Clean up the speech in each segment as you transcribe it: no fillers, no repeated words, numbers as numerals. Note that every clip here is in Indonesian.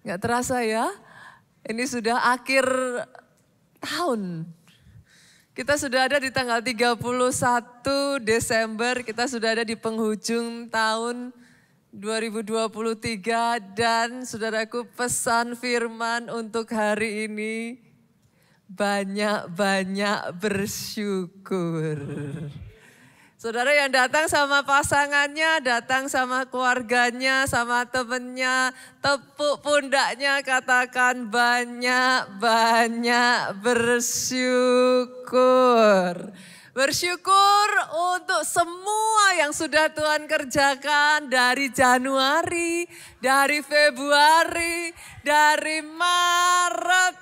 Nggak terasa ya, ini sudah akhir tahun. Kita sudah ada di tanggal 31 Desember, kita sudah ada di penghujung tahun 2023 dan saudaraku pesan firman untuk hari ini, banyak-banyak bersyukur. Saudara yang datang sama pasangannya, datang sama keluarganya, sama temennya, tepuk pundaknya, katakan banyak-banyak bersyukur. Bersyukur untuk semua yang sudah Tuhan kerjakan dari Januari, dari Februari, dari Maret,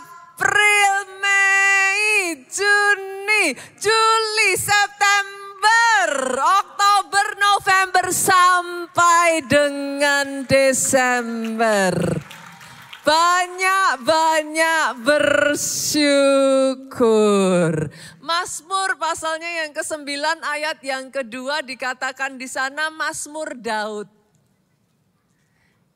April, Mei, Juni, Juli, September, Oktober, November sampai dengan Desember. Banyak-banyak bersyukur. Mazmur pasalnya yang ke-9 ayat yang kedua dikatakan di sana Mazmur Daud.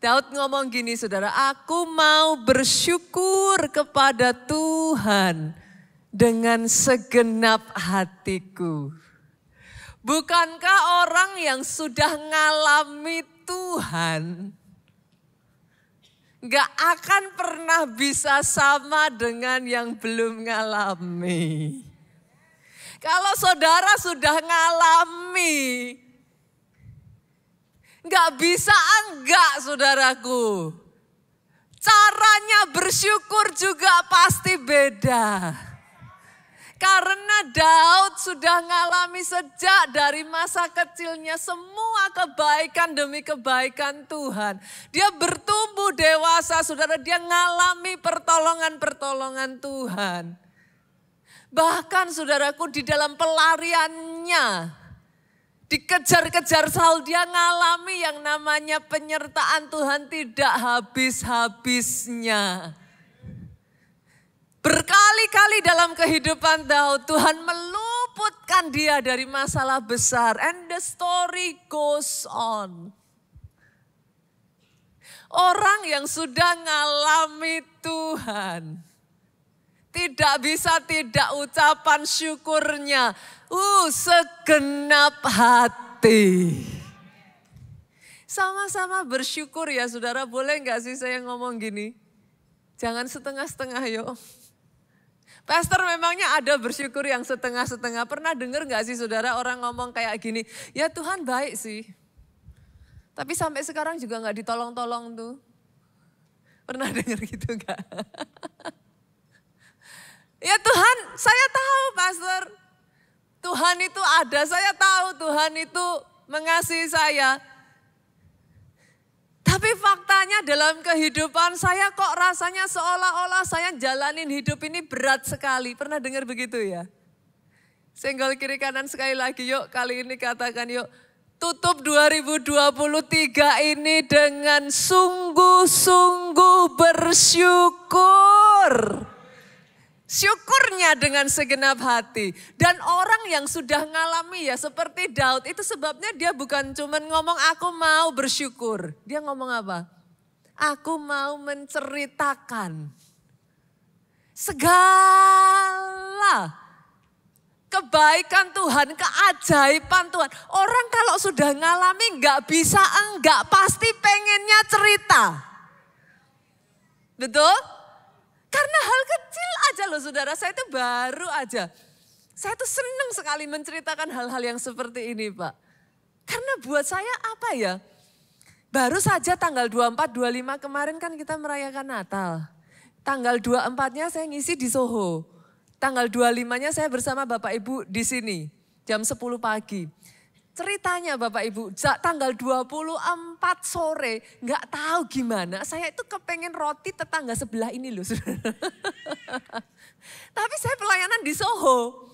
Daud ngomong gini saudara, aku mau bersyukur kepada Tuhan dengan segenap hatiku. Bukankah orang yang sudah ngalami Tuhan gak akan pernah bisa sama dengan yang belum ngalami. Kalau saudara sudah ngalami, gak bisa enggak saudaraku. Caranya bersyukur juga pasti beda. Karena Daud sudah ngalami sejak dari masa kecilnya semua kebaikan demi kebaikan Tuhan. Dia bertumbuh dewasa, saudara, dia ngalami pertolongan-pertolongan Tuhan. Bahkan saudaraku di dalam pelariannya, dikejar-kejar Saul, dia ngalami yang namanya penyertaan Tuhan tidak habis-habisnya. Berkali-kali dalam kehidupan Daud, Tuhan meluputkan dia dari masalah besar. And the story goes on. Orang yang sudah ngalami Tuhan, tidak bisa tidak ucapan syukurnya. Segenap hati. Sama-sama bersyukur ya saudara, boleh gak sih saya ngomong gini? Jangan setengah-setengah yuk. Pastor memangnya ada bersyukur yang setengah-setengah. Pernah dengar gak sih saudara orang ngomong kayak gini, ya Tuhan baik sih. Tapi sampai sekarang juga gak ditolong-tolong tuh. Pernah dengar gitu gak? Ya Tuhan, saya tahu pastor. Tuhan itu ada, saya tahu Tuhan itu mengasihi saya. Tapi faktanya dalam kehidupan saya kok rasanya seolah-olah saya jalanin hidup ini berat sekali. Pernah dengar begitu ya? Senggol kiri kanan sekali lagi yuk, kali ini katakan yuk. Tutup 2023 ini dengan sungguh-sungguh bersyukur. Syukurnya dengan segenap hati. Dan orang yang sudah ngalami ya seperti Daud, itu sebabnya dia bukan cuma ngomong aku mau bersyukur. Dia ngomong apa? Aku mau menceritakan segala kebaikan Tuhan, keajaiban Tuhan. Orang kalau sudah ngalami nggak bisa enggak, pasti pengennya cerita. Betul? Karena hal kecil aja loh saudara, saya itu baru aja. Saya tuh senang sekali menceritakan hal-hal yang seperti ini Pak. Karena buat saya apa ya, baru saja tanggal 24-25 kemarin kan kita merayakan Natal. Tanggal 24-nya saya ngisi di Soho. Tanggal 25-nya saya bersama Bapak Ibu di sini, jam 10 pagi. Ceritanya Bapak Ibu, tanggal 24 sore, nggak tahu gimana, saya itu kepengen roti tetangga sebelah ini loh. Tapi saya pelayanan di Soho.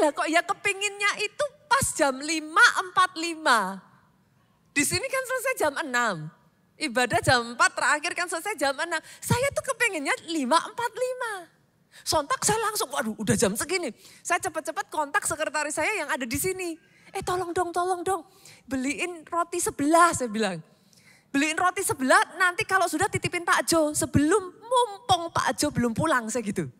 Lah kok ya kepinginnya itu pas jam 5.45. Di sini kan selesai jam 6. Ibadah jam 4 terakhir kan selesai jam 6. Saya tuh kepengennya 5.45. Sontak saya langsung, waduh udah jam segini. Saya cepat-cepat kontak sekretaris saya yang ada di sini. Tolong dong, beliin roti sebelah saya bilang. beliin roti sebelah, nanti kalau sudah titipin Pak Jo, sebelum mumpung Pak Jo belum pulang, saya gitu.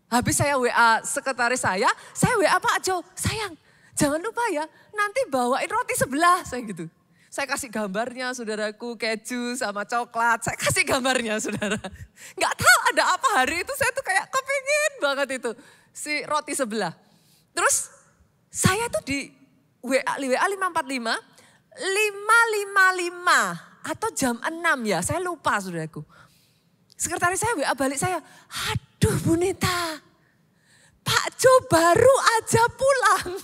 Habis saya WA sekretaris saya WA Pak Jo, sayang jangan lupa ya, nanti bawain roti sebelah, saya gitu. Saya kasih gambarnya saudaraku, keju sama coklat, saya kasih gambarnya saudara. Nggak tahu ada apa hari itu, saya tuh kayak kepingin banget itu, si roti sebelah. Terus saya tuh di WA 545, 555 atau jam 6 ya, saya lupa saudaraku. Sekretaris saya WA balik saya, aduh Bu Nita, Pak Jo baru aja pulang.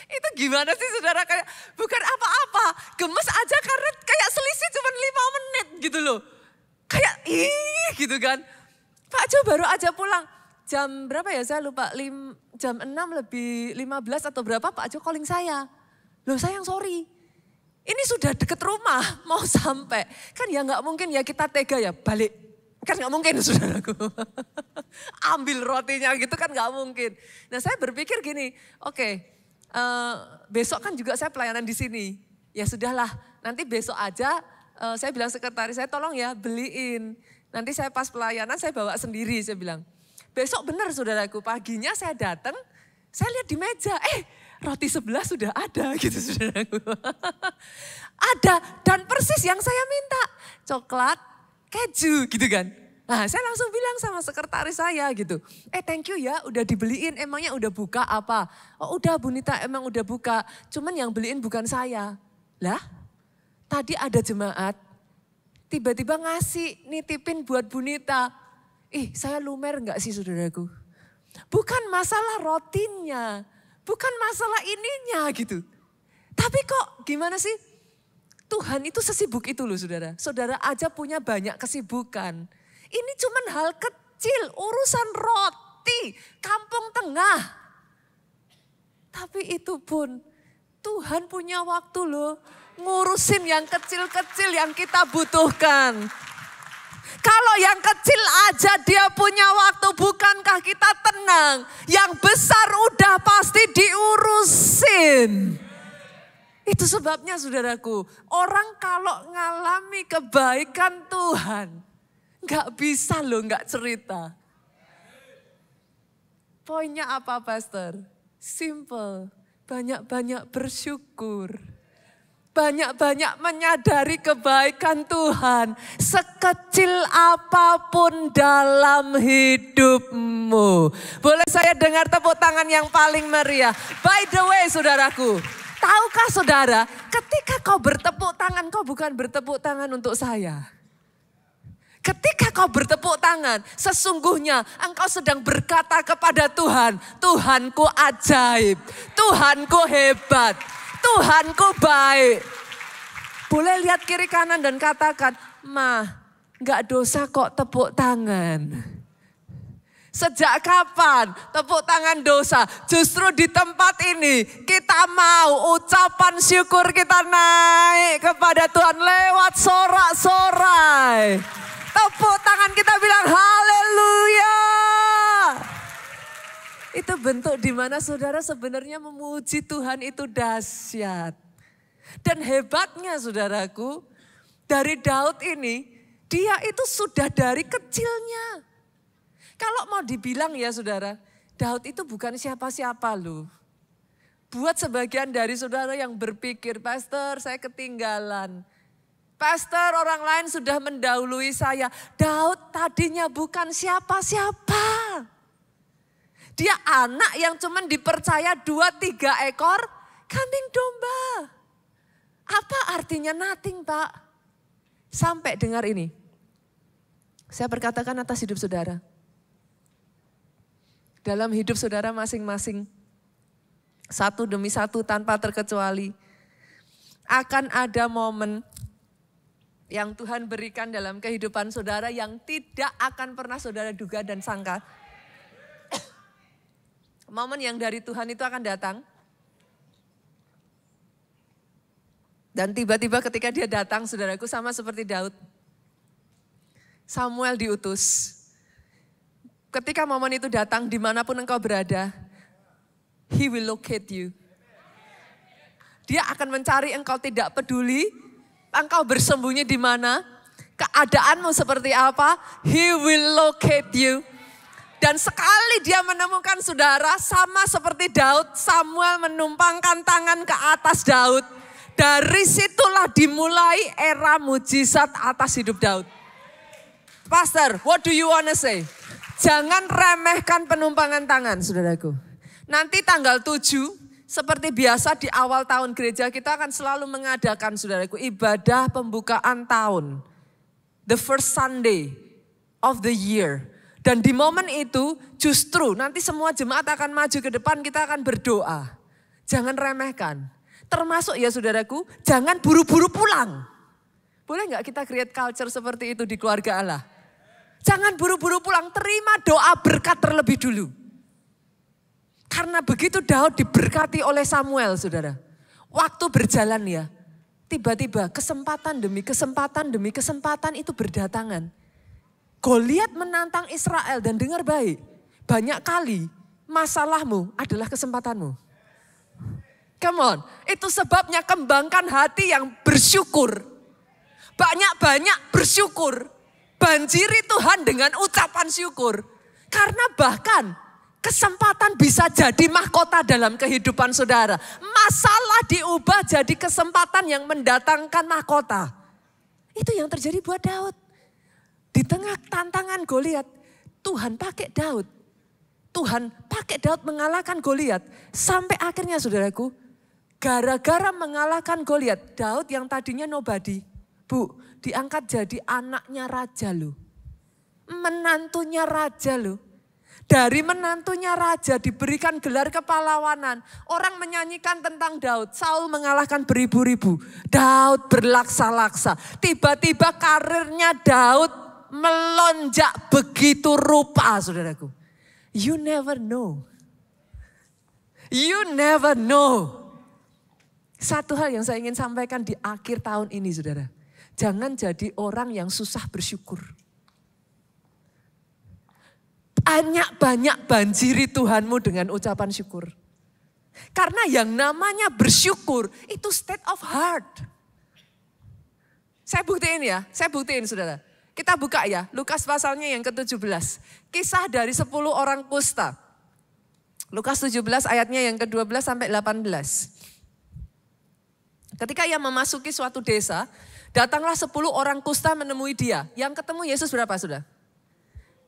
Itu gimana sih saudara, kayak bukan apa-apa, gemes aja karena kayak selisih cuma 5 menit gitu loh. Kayak gitu kan. Pak Jo baru aja pulang. Jam berapa ya saya lupa, jam 6 lebih 15 atau berapa Pak Jo calling saya. Loh sayang sorry, ini sudah deket rumah mau sampai. Kan ya gak mungkin ya kita tega ya balik. Kan gak mungkin saudaraku. Ambil rotinya gitu kan gak mungkin. Nah saya berpikir gini, oke, besok kan juga saya pelayanan di sini. Ya sudahlah, nanti besok aja saya bilang sekretaris saya tolong ya beliin. Nanti saya pas pelayanan saya bawa sendiri, saya bilang. Besok benar saudaraku, paginya saya datang, saya lihat di meja, roti sebelah sudah ada gitu saudaraku. Ada dan persis yang saya minta, coklat, keju gitu kan. Nah saya langsung bilang sama sekretaris saya gitu, thank you ya udah dibeliin, emangnya udah buka apa? Oh udah Bu Nita emang udah buka, cuman yang beliin bukan saya. Lah tadi ada jemaat, tiba-tiba ngasih nitipin buat Bu Nita. Saya lumer enggak sih saudaraku? Bukan masalah rotinya, bukan masalah ininya gitu. Tapi kok gimana sih? Tuhan itu sesibuk itu loh saudara. Saudara aja punya banyak kesibukan. Ini cuman hal kecil, urusan roti, kampung tengah. Tapi itu pun Tuhan punya waktu loh. Ngurusin yang kecil-kecil yang kita butuhkan. Kalau yang kecil aja dia punya waktu, bukankah kita tenang? Yang besar udah pasti diurusin. Itu sebabnya saudaraku, orang kalau ngalami kebaikan Tuhan, gak bisa loh gak cerita. Poinnya apa pastor? Simple, banyak-banyak bersyukur. Banyak-banyak menyadari kebaikan Tuhan. Sekecil apapun dalam hidupmu. Boleh saya dengar tepuk tangan yang paling meriah. By the way saudaraku, tahukah saudara ketika kau bertepuk tangan, kau bukan bertepuk tangan untuk saya. Ketika kau bertepuk tangan, sesungguhnya engkau sedang berkata kepada Tuhan, Tuhanku ajaib, Tuhanku hebat. Tuhanku baik. Boleh lihat kiri kanan dan katakan, gak dosa kok tepuk tangan. Sejak kapan tepuk tangan dosa? Justru di tempat ini kita mau ucapan syukur kita naik kepada Tuhan lewat sorak-sorai. Tepuk tangan kita bilang haleluya. Itu bentuk di mana saudara sebenarnya memuji Tuhan itu dahsyat. Dan hebatnya saudaraku, dari Daud ini, dia itu sudah dari kecilnya. Kalau mau dibilang ya saudara, Daud itu bukan siapa-siapa loh. Buat sebagian dari saudara yang berpikir, pastor saya ketinggalan. Pastor orang lain sudah mendahului saya. Daud tadinya bukan siapa-siapa. Dia anak yang cuman dipercaya 2-3 ekor kambing domba. Apa artinya nothing Pak? Sampai dengar ini. Saya berkatakan atas hidup saudara. Dalam hidup saudara masing-masing. Satu demi satu tanpa terkecuali. Akan ada momen yang Tuhan berikan dalam kehidupan saudara yang tidak akan pernah saudara duga dan sangka. Momen yang dari Tuhan itu akan datang. Dan tiba-tiba ketika dia datang, saudaraku sama seperti Daud. Samuel diutus. Ketika momen itu datang, dimanapun engkau berada, He will locate you. Dia akan mencari engkau tidak peduli engkau bersembunyi di mana, keadaanmu seperti apa, He will locate you. Dan sekali dia menemukan saudara, sama seperti Daud, Samuel menumpangkan tangan ke atas Daud. Dari situlah dimulai era mujizat atas hidup Daud. Pastor, what do you wanna say? Jangan remehkan penumpangan tangan, saudaraku. Nanti tanggal 7, seperti biasa di awal tahun gereja kita akan selalu mengadakan, saudaraku, ibadah pembukaan tahun. The first Sunday of the year. Dan di momen itu justru nanti semua jemaat akan maju ke depan, kita akan berdoa. Jangan remehkan. Termasuk ya saudaraku, jangan buru-buru pulang. Boleh nggak kita create culture seperti itu di keluarga Allah? Jangan buru-buru pulang, terima doa berkat terlebih dulu. Karena begitu Daud diberkati oleh Samuel, saudara. Waktu berjalan ya, tiba-tiba kesempatan demi kesempatan demi kesempatan itu berdatangan. Goliat menantang Israel dan dengar baik, banyak kali masalahmu adalah kesempatanmu. Come on, itu sebabnya kembangkan hati yang bersyukur. Banyak-banyak bersyukur. Banjiri Tuhan dengan ucapan syukur. Karena bahkan kesempatan bisa jadi mahkota dalam kehidupan saudara. Masalah diubah jadi kesempatan yang mendatangkan mahkota. Itu yang terjadi buat Daud. Di tengah tantangan Goliat, Tuhan pakai Daud. Tuhan pakai Daud mengalahkan Goliat. Sampai akhirnya saudaraku, gara-gara mengalahkan Goliat, Daud yang tadinya nobody, diangkat jadi anaknya raja loh. Menantunya raja loh. Dari menantunya raja diberikan gelar kepahlawanan. Orang menyanyikan tentang Daud. Saul mengalahkan beribu-ribu. Daud berlaksa-laksa. Tiba-tiba karirnya Daud melonjak begitu rupa, saudaraku. You never know. You never know. Satu hal yang saya ingin sampaikan di akhir tahun ini, saudara. Jangan jadi orang yang susah bersyukur. Banyak-banyak banjiri Tuhanmu dengan ucapan syukur. Karena yang namanya bersyukur itu state of heart. Saya buktiin saudara. Kita buka ya, Lukas pasalnya yang ke-17. Kisah dari 10 orang kusta. Lukas 17 ayatnya yang ke-12 sampai 18. Ketika ia memasuki suatu desa, datanglah 10 orang kusta menemui dia. Yang ketemu Yesus berapa sudah?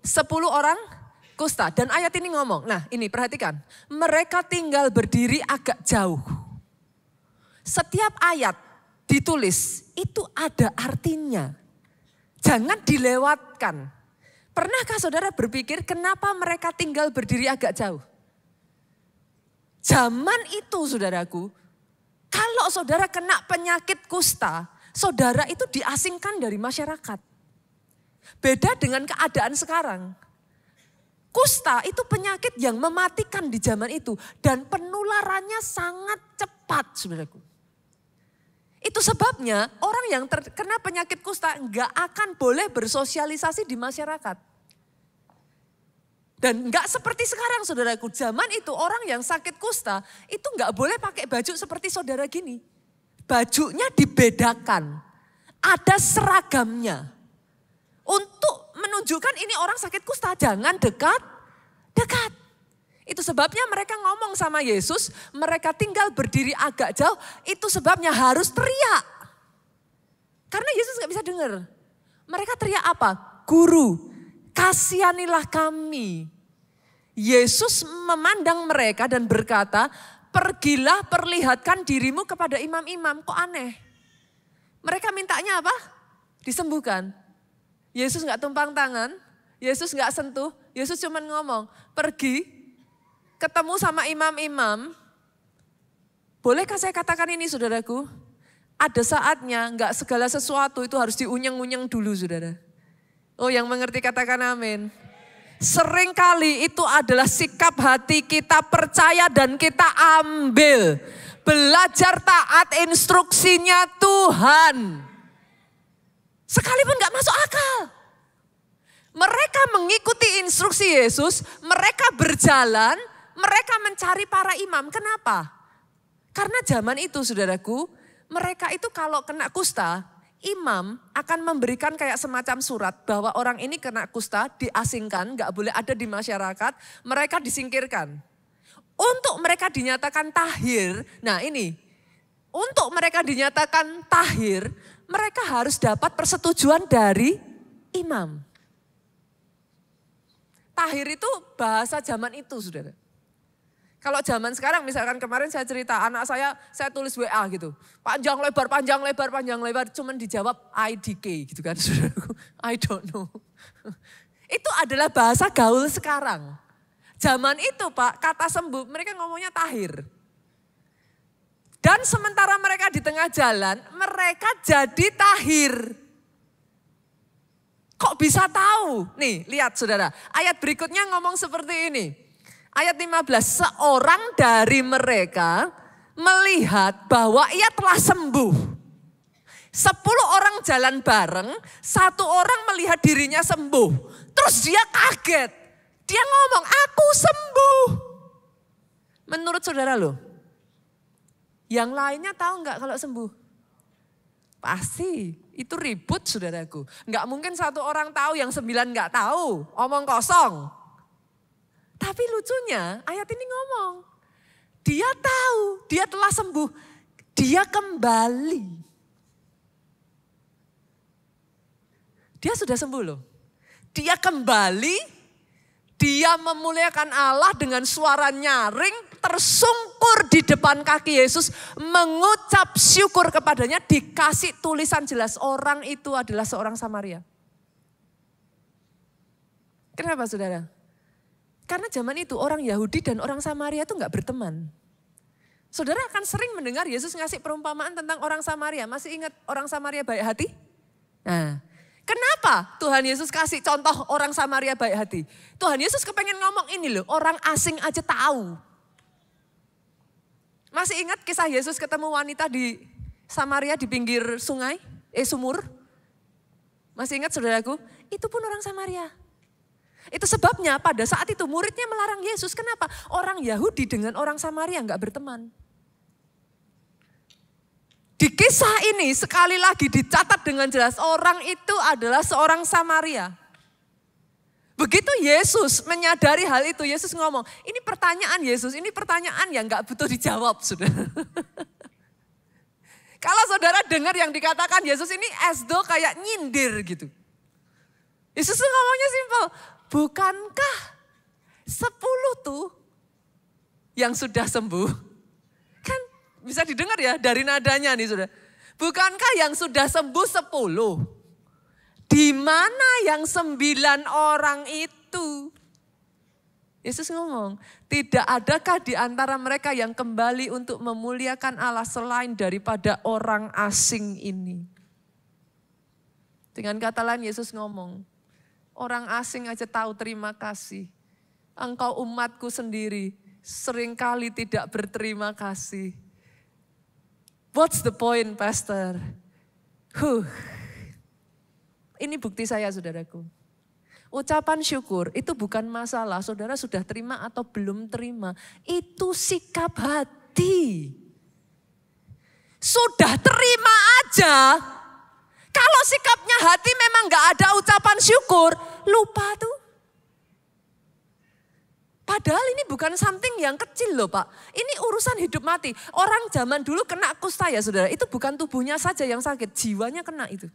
10 orang kusta. Dan ayat ini ngomong, nah ini perhatikan. Mereka tinggal berdiri agak jauh. Setiap ayat ditulis itu ada artinya. Jangan dilewatkan. Pernahkah saudara berpikir kenapa mereka tinggal berdiri agak jauh? Zaman itu saudaraku, kalau saudara kena penyakit kusta, saudara itu diasingkan dari masyarakat. Beda dengan keadaan sekarang. Kusta itu penyakit yang mematikan di zaman itu dan penularannya sangat cepat saudaraku. Itu sebabnya orang yang terkena penyakit kusta nggak akan boleh bersosialisasi di masyarakat. Dan nggak seperti sekarang saudaraku, zaman itu orang yang sakit kusta itu nggak boleh pakai baju seperti saudara gini. Bajunya dibedakan, ada seragamnya. Untuk menunjukkan ini orang sakit kusta, jangan dekat. Itu sebabnya mereka ngomong sama Yesus, mereka tinggal berdiri agak jauh, itu sebabnya harus teriak. Karena Yesus gak bisa dengar. Mereka teriak apa? Guru, kasihanilah kami. Yesus memandang mereka dan berkata, pergilah perlihatkan dirimu kepada imam-imam. Kok aneh? Mereka mintanya apa? Disembuhkan. Yesus gak tumpang tangan, Yesus gak sentuh, Yesus cuma ngomong, pergi. Ketemu sama imam-imam, bolehkah saya katakan ini saudaraku? Ada saatnya enggak segala sesuatu itu harus diunyeng-unyeng dulu saudara. Oh yang mengerti katakan amin. Seringkali itu adalah sikap hati kita percaya dan kita ambil. Belajar taat instruksinya Tuhan. Sekalipun enggak masuk akal. Mereka mengikuti instruksi Yesus, mereka berjalan, mereka mencari para imam. Kenapa? Karena zaman itu saudaraku, Mereka itu kalau kena kusta, imam akan memberikan kayak semacam surat bahwa orang ini kena kusta, diasingkan, gak boleh ada di masyarakat, mereka disingkirkan. Untuk mereka dinyatakan tahir, nah ini, untuk mereka dinyatakan tahir, mereka harus dapat persetujuan dari imam. Tahir itu bahasa zaman itu, saudara. Kalau zaman sekarang, misalkan kemarin saya cerita, anak saya tulis WA gitu. Panjang lebar, cuman dijawab IDK gitu kan, saudaraku. I don't know. Itu adalah bahasa gaul sekarang. Zaman itu Pak, kata sembuh, mereka ngomongnya tahir. Dan sementara mereka di tengah jalan, mereka jadi tahir. Kok bisa tahu? Nih, lihat saudara, ayat berikutnya ngomong seperti ini. Ayat 15, seorang dari mereka melihat bahwa ia telah sembuh. 10 orang jalan bareng, 1 orang melihat dirinya sembuh. Terus dia kaget. Dia ngomong, aku sembuh. Menurut saudara loh, yang lainnya tahu nggak kalau sembuh? Pasti, itu ribut saudaraku. Nggak mungkin 1 orang tahu, yang 9 nggak tahu, omong kosong. Tapi lucunya ayat ini ngomong, dia tahu, dia telah sembuh, dia kembali. Dia sudah sembuh loh. Dia kembali, dia memuliakan Allah dengan suara nyaring, tersungkur di depan kaki Yesus, mengucap syukur kepadanya, dikasih tulisan jelas orang itu adalah seorang Samaria. Kenapa saudara? Karena zaman itu orang Yahudi dan orang Samaria itu enggak berteman. Saudara akan sering mendengar Yesus ngasih perumpamaan tentang orang Samaria. Masih ingat orang Samaria baik hati? Nah, kenapa Tuhan Yesus kasih contoh orang Samaria baik hati? Tuhan Yesus kepengen ngomong ini loh, orang asing aja tahu. Masih ingat kisah Yesus ketemu wanita di Samaria di pinggir sungai, sumur? Masih ingat saudaraku? Itu pun orang Samaria. Itu sebabnya pada saat itu muridnya melarang Yesus. Kenapa? Orang Yahudi dengan orang Samaria enggak berteman. Di kisah ini sekali lagi dicatat dengan jelas orang itu adalah seorang Samaria. Begitu Yesus menyadari hal itu, Yesus ngomong, ini pertanyaan Yesus, ini pertanyaan yang enggak butuh dijawab, saudara. Kalau saudara dengar yang dikatakan Yesus ini esdo kayak nyindir gitu. Yesus ngomongnya simpel. Bukankah 10 tuh yang sudah sembuh? Kan bisa didengar ya dari nadanya nih saudara. Bukankah yang sudah sembuh 10? Di mana yang 9 orang itu? Yesus ngomong, tidak adakah di antara mereka yang kembali untuk memuliakan Allah selain daripada orang asing ini? Dengan kata lain Yesus ngomong, orang asing aja tahu terima kasih. Engkau umatku sendiri seringkali tidak berterima kasih. What's the point, Pastor? Ini bukti saya, saudaraku. Ucapan syukur itu bukan masalah, saudara sudah terima atau belum terima. Itu sikap hati. Sudah terima aja. Kalau sikapnya hati memang gak ada ucapan syukur, lupa tuh. Padahal ini bukan something yang kecil loh Pak. Ini urusan hidup mati. Orang zaman dulu kena kusta ya saudara, itu bukan tubuhnya saja yang sakit, jiwanya kena itu.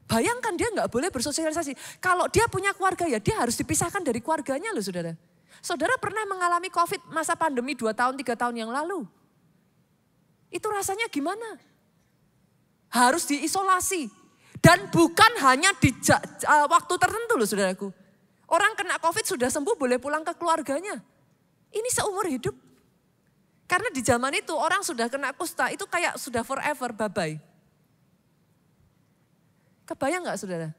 Bayangkan dia gak boleh bersosialisasi. Kalau dia punya keluarga ya dia harus dipisahkan dari keluarganya loh saudara. Saudara pernah mengalami COVID masa pandemi 2 tahun, 3 tahun yang lalu. Itu rasanya gimana? Harus diisolasi. Dan bukan hanya di waktu tertentu loh saudaraku. Orang kena COVID sudah sembuh boleh pulang ke keluarganya. Ini seumur hidup. Karena di zaman itu orang sudah kena kusta itu kayak sudah forever bye-bye. Kebayang gak saudara?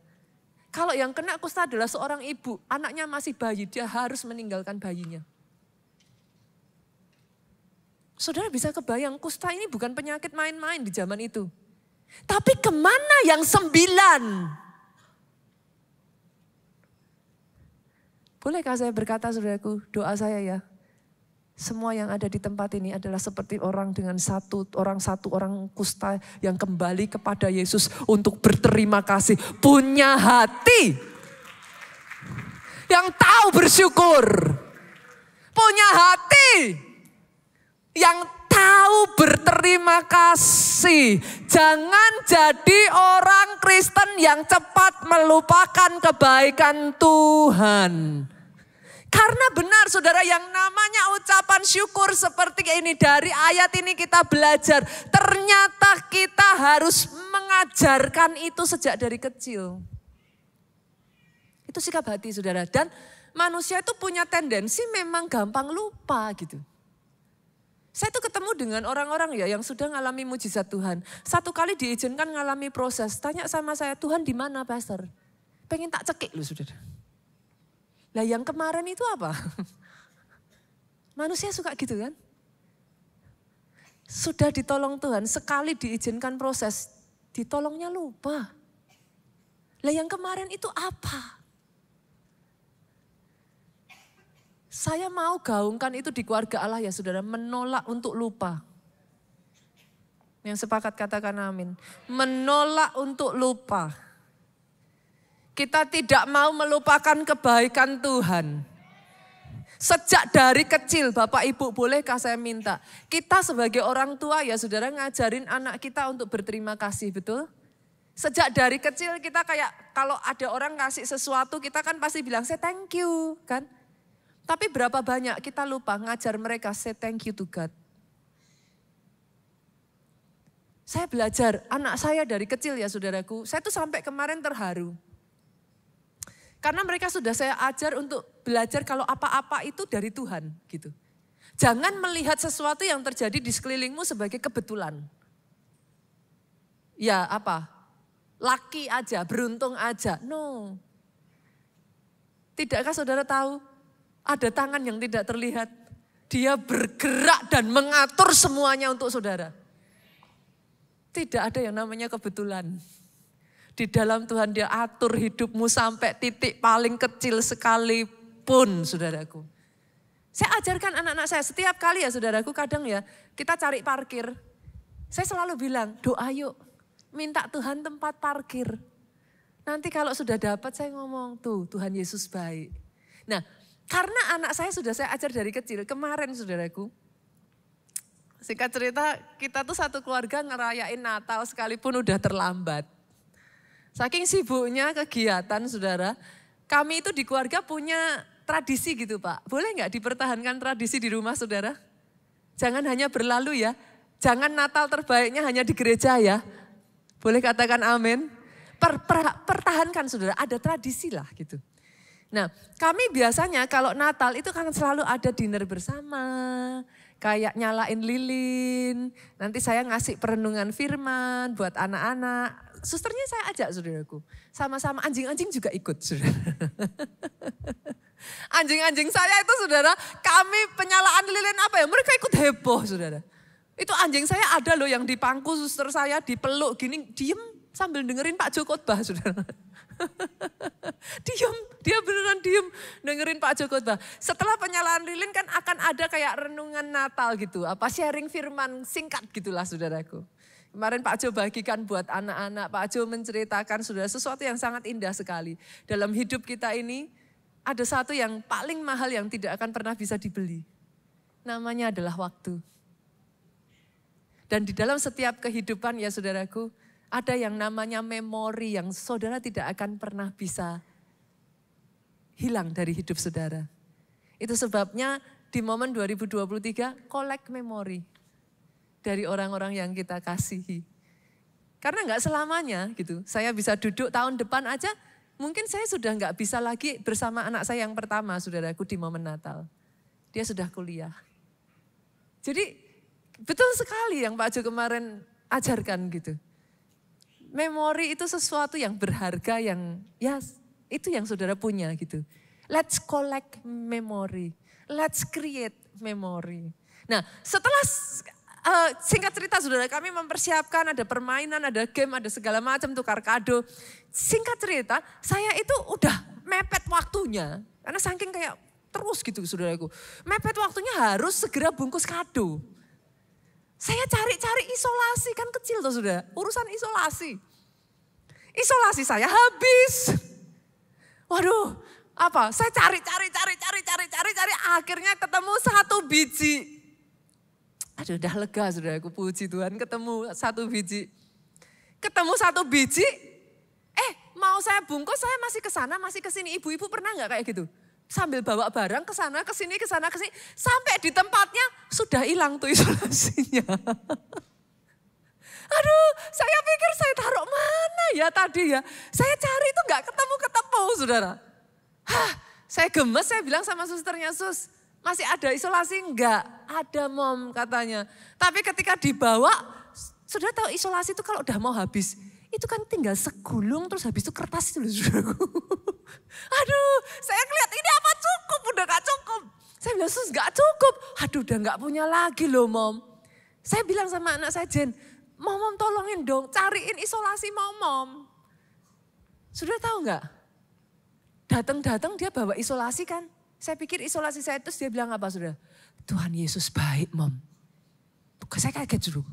Kalau yang kena kusta adalah seorang ibu, anaknya masih bayi, dia harus meninggalkan bayinya. Saudara bisa kebayang kusta ini bukan penyakit main-main di zaman itu. Tapi kemana yang 9? Bolehkah saya berkata saudaraku, doa saya ya. Semua yang ada di tempat ini adalah seperti orang dengan satu orang kusta yang kembali kepada Yesus untuk berterima kasih. Punya hati yang tahu bersyukur. Punya hati yang tahu berterima kasih. Jangan jadi orang Kristen yang cepat melupakan kebaikan Tuhan. Karena benar saudara, yang namanya ucapan syukur seperti ini, dari ayat ini kita belajar. Ternyata kita harus mengajarkan itu sejak dari kecil. Itu sikap hati saudara. Dan manusia itu punya tendensi memang gampang lupa gitu. Saya tuh ketemu dengan orang-orang ya yang sudah ngalami mujizat Tuhan. Satu kali diizinkan ngalami proses. Tanya sama saya, Tuhan di mana pastor? Pengen tak cekik loh saudara. Lah yang kemarin itu apa? Manusia suka gitu kan? Sudah ditolong Tuhan, sekali diizinkan proses, ditolongnya lupa. Lah yang kemarin itu apa? Saya mau gaungkan itu di keluarga Allah ya saudara, menolak untuk lupa. Yang sepakat katakan amin. Menolak untuk lupa. Kita tidak mau melupakan kebaikan Tuhan. Sejak dari kecil, Bapak Ibu bolehkah saya minta, kita sebagai orang tua ya saudara ngajarin anak kita untuk berterima kasih, betul? Sejak dari kecil kita kayak kalau ada orang kasih sesuatu kita kan pasti bilang say thank you kan. Tapi berapa banyak kita lupa ngajar mereka say thank you to God. Saya belajar, anak saya dari kecil ya saudaraku, saya tuh sampai kemarin terharu. Karena mereka sudah saya ajar untuk belajar kalau apa-apa itu dari Tuhan gitu. Jangan melihat sesuatu yang terjadi di sekelilingmu sebagai kebetulan. Ya apa? Lucky aja, beruntung aja. No. Tidakkah saudara tahu? Ada tangan yang tidak terlihat. Dia bergerak dan mengatur semuanya untuk saudara. Tidak ada yang namanya kebetulan. Di dalam Tuhan dia atur hidupmu sampai titik paling kecil sekalipun saudaraku. Saya ajarkan anak-anak saya setiap kali ya saudaraku, kadang ya kita cari parkir. Saya selalu bilang doa yuk minta Tuhan tempat parkir. Nanti kalau sudah dapat saya ngomong tuh Tuhan Yesus baik. Nah karena anak saya sudah saya ajar dari kecil, kemarin saudaraku. Singkat cerita kita tuh satu keluarga ngerayain Natal sekalipun udah terlambat. Saking sibuknya kegiatan saudara, kami itu di keluarga punya tradisi gitu Pak. Boleh nggak dipertahankan tradisi di rumah saudara? Jangan hanya berlalu ya, jangan Natal terbaiknya hanya di gereja ya. Boleh katakan amin? Pertahankan saudara, ada tradisi lah gitu. Nah kami biasanya kalau Natal itu kan selalu ada dinner bersama. Kayak nyalain lilin, nanti saya ngasih perenungan firman buat anak-anak. Susternya saya ajak saudaraku, sama-sama anjing-anjing juga ikut saudara. Anjing-anjing saya itu saudara, kami penyalaan lilin apa ya, mereka ikut heboh saudara. Itu anjing saya ada loh yang di pangku suster saya dipeluk gini, diem sambil dengerin Pak Joko khotbah saudara. Diem, dia beneran diem dengerin Pak Joko khotbah. Setelah penyalaan lilin kan akan ada kayak renungan Natal gitu, apa sharing firman singkat gitulah saudaraku. Kemarin Pak Jo bagikan buat anak-anak, Pak Jo menceritakan saudara sesuatu yang sangat indah sekali. Dalam hidup kita ini ada satu yang paling mahal yang tidak akan pernah bisa dibeli. Namanya adalah waktu. Dan di dalam setiap kehidupan ya saudaraku, ada yang namanya memori yang saudara tidak akan pernah bisa hilang dari hidup saudara. Itu sebabnya di momen 2023 collect memori dari orang-orang yang kita kasihi. Karena enggak selamanya gitu. Saya bisa duduk tahun depan aja, mungkin saya sudah enggak bisa lagi bersama anak saya yang pertama saudaraku di momen Natal. Dia sudah kuliah. Jadi betul sekali yang Pak Jo kemarin ajarkan gitu. Memori itu sesuatu yang berharga yang ya itu yang saudara punya gitu. Let's collect memory. Let's create memory. Nah setelah singkat cerita saudara, kami mempersiapkan ada permainan, ada game, ada segala macam tukar kado. Singkat cerita saya itu udah mepet waktunya. Karena saking kayak terus gitu saudaraku. Mepet waktunya harus segera bungkus kado. Saya cari-cari isolasi, kan kecil tuh saudara, urusan isolasi. Isolasi saya habis. Waduh, apa? Saya cari, akhirnya ketemu 1 biji. Aduh, udah lega saudaraku, puji Tuhan ketemu 1 biji. Ketemu 1 biji, mau saya bungkus, saya masih ke sana, masih ke sini. Ibu-ibu pernah nggak kayak gitu? Sambil bawa barang ke sana, ke sini, sampai di tempatnya sudah hilang tuh isolasinya. Aduh, saya pikir saya taruh mana ya tadi ya. Saya cari itu nggak ketemu, saudara. Saya gemes, saya bilang sama susternya, Sus, masih ada isolasi enggak? Ada, Mom, katanya. Tapi ketika dibawa, sudah tahu isolasi itu kalau udah mau habis, itu kan tinggal segulung terus habis itu kertas itu loh, saudaraku. Aduh, saya ngeliat ini apa cukup, udah gak cukup. Saya bilang, Sus, gak cukup. Aduh, udah gak punya lagi loh, Mom. Saya bilang sama anak saya, Jen, Mom tolongin dong, cariin isolasi Mom. Sudah tahu gak? Datang dia bawa isolasi kan. Saya pikir isolasi saya terus dia bilang apa, saudara? Tuhan Yesus baik, Mom. Saya kaget dulu.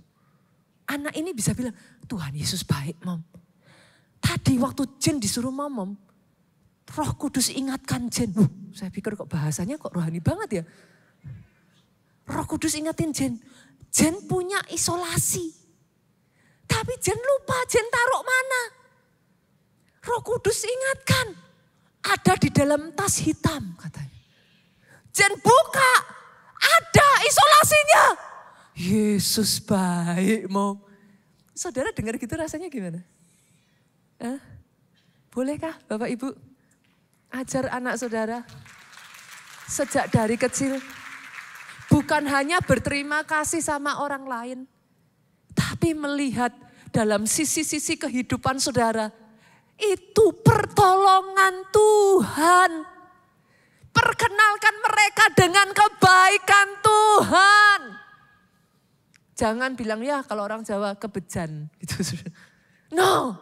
Anak ini bisa bilang, Tuhan Yesus baik, Mom. Tadi waktu Jen disuruh Mom, Roh Kudus ingatkan Jen. Saya pikir kok bahasanya kok rohani banget ya. Roh Kudus ingatin Jen. Jen punya isolasi. Tapi Jen lupa Jen taruh mana. Roh Kudus ingatkan. Ada di dalam tas hitam katanya. Jen buka. Ada isolasinya. Yesus baik, Mom. Saudara dengar gitu rasanya gimana? Bolehkah Bapak Ibu ajar anak saudara sejak dari kecil bukan hanya berterima kasih sama orang lain, tapi melihat dalam sisi-sisi kehidupan saudara itu pertolongan Tuhan. Perkenalkan mereka dengan kebaikan Tuhan. Jangan bilang ya kalau orang Jawa kebejan gitu. No,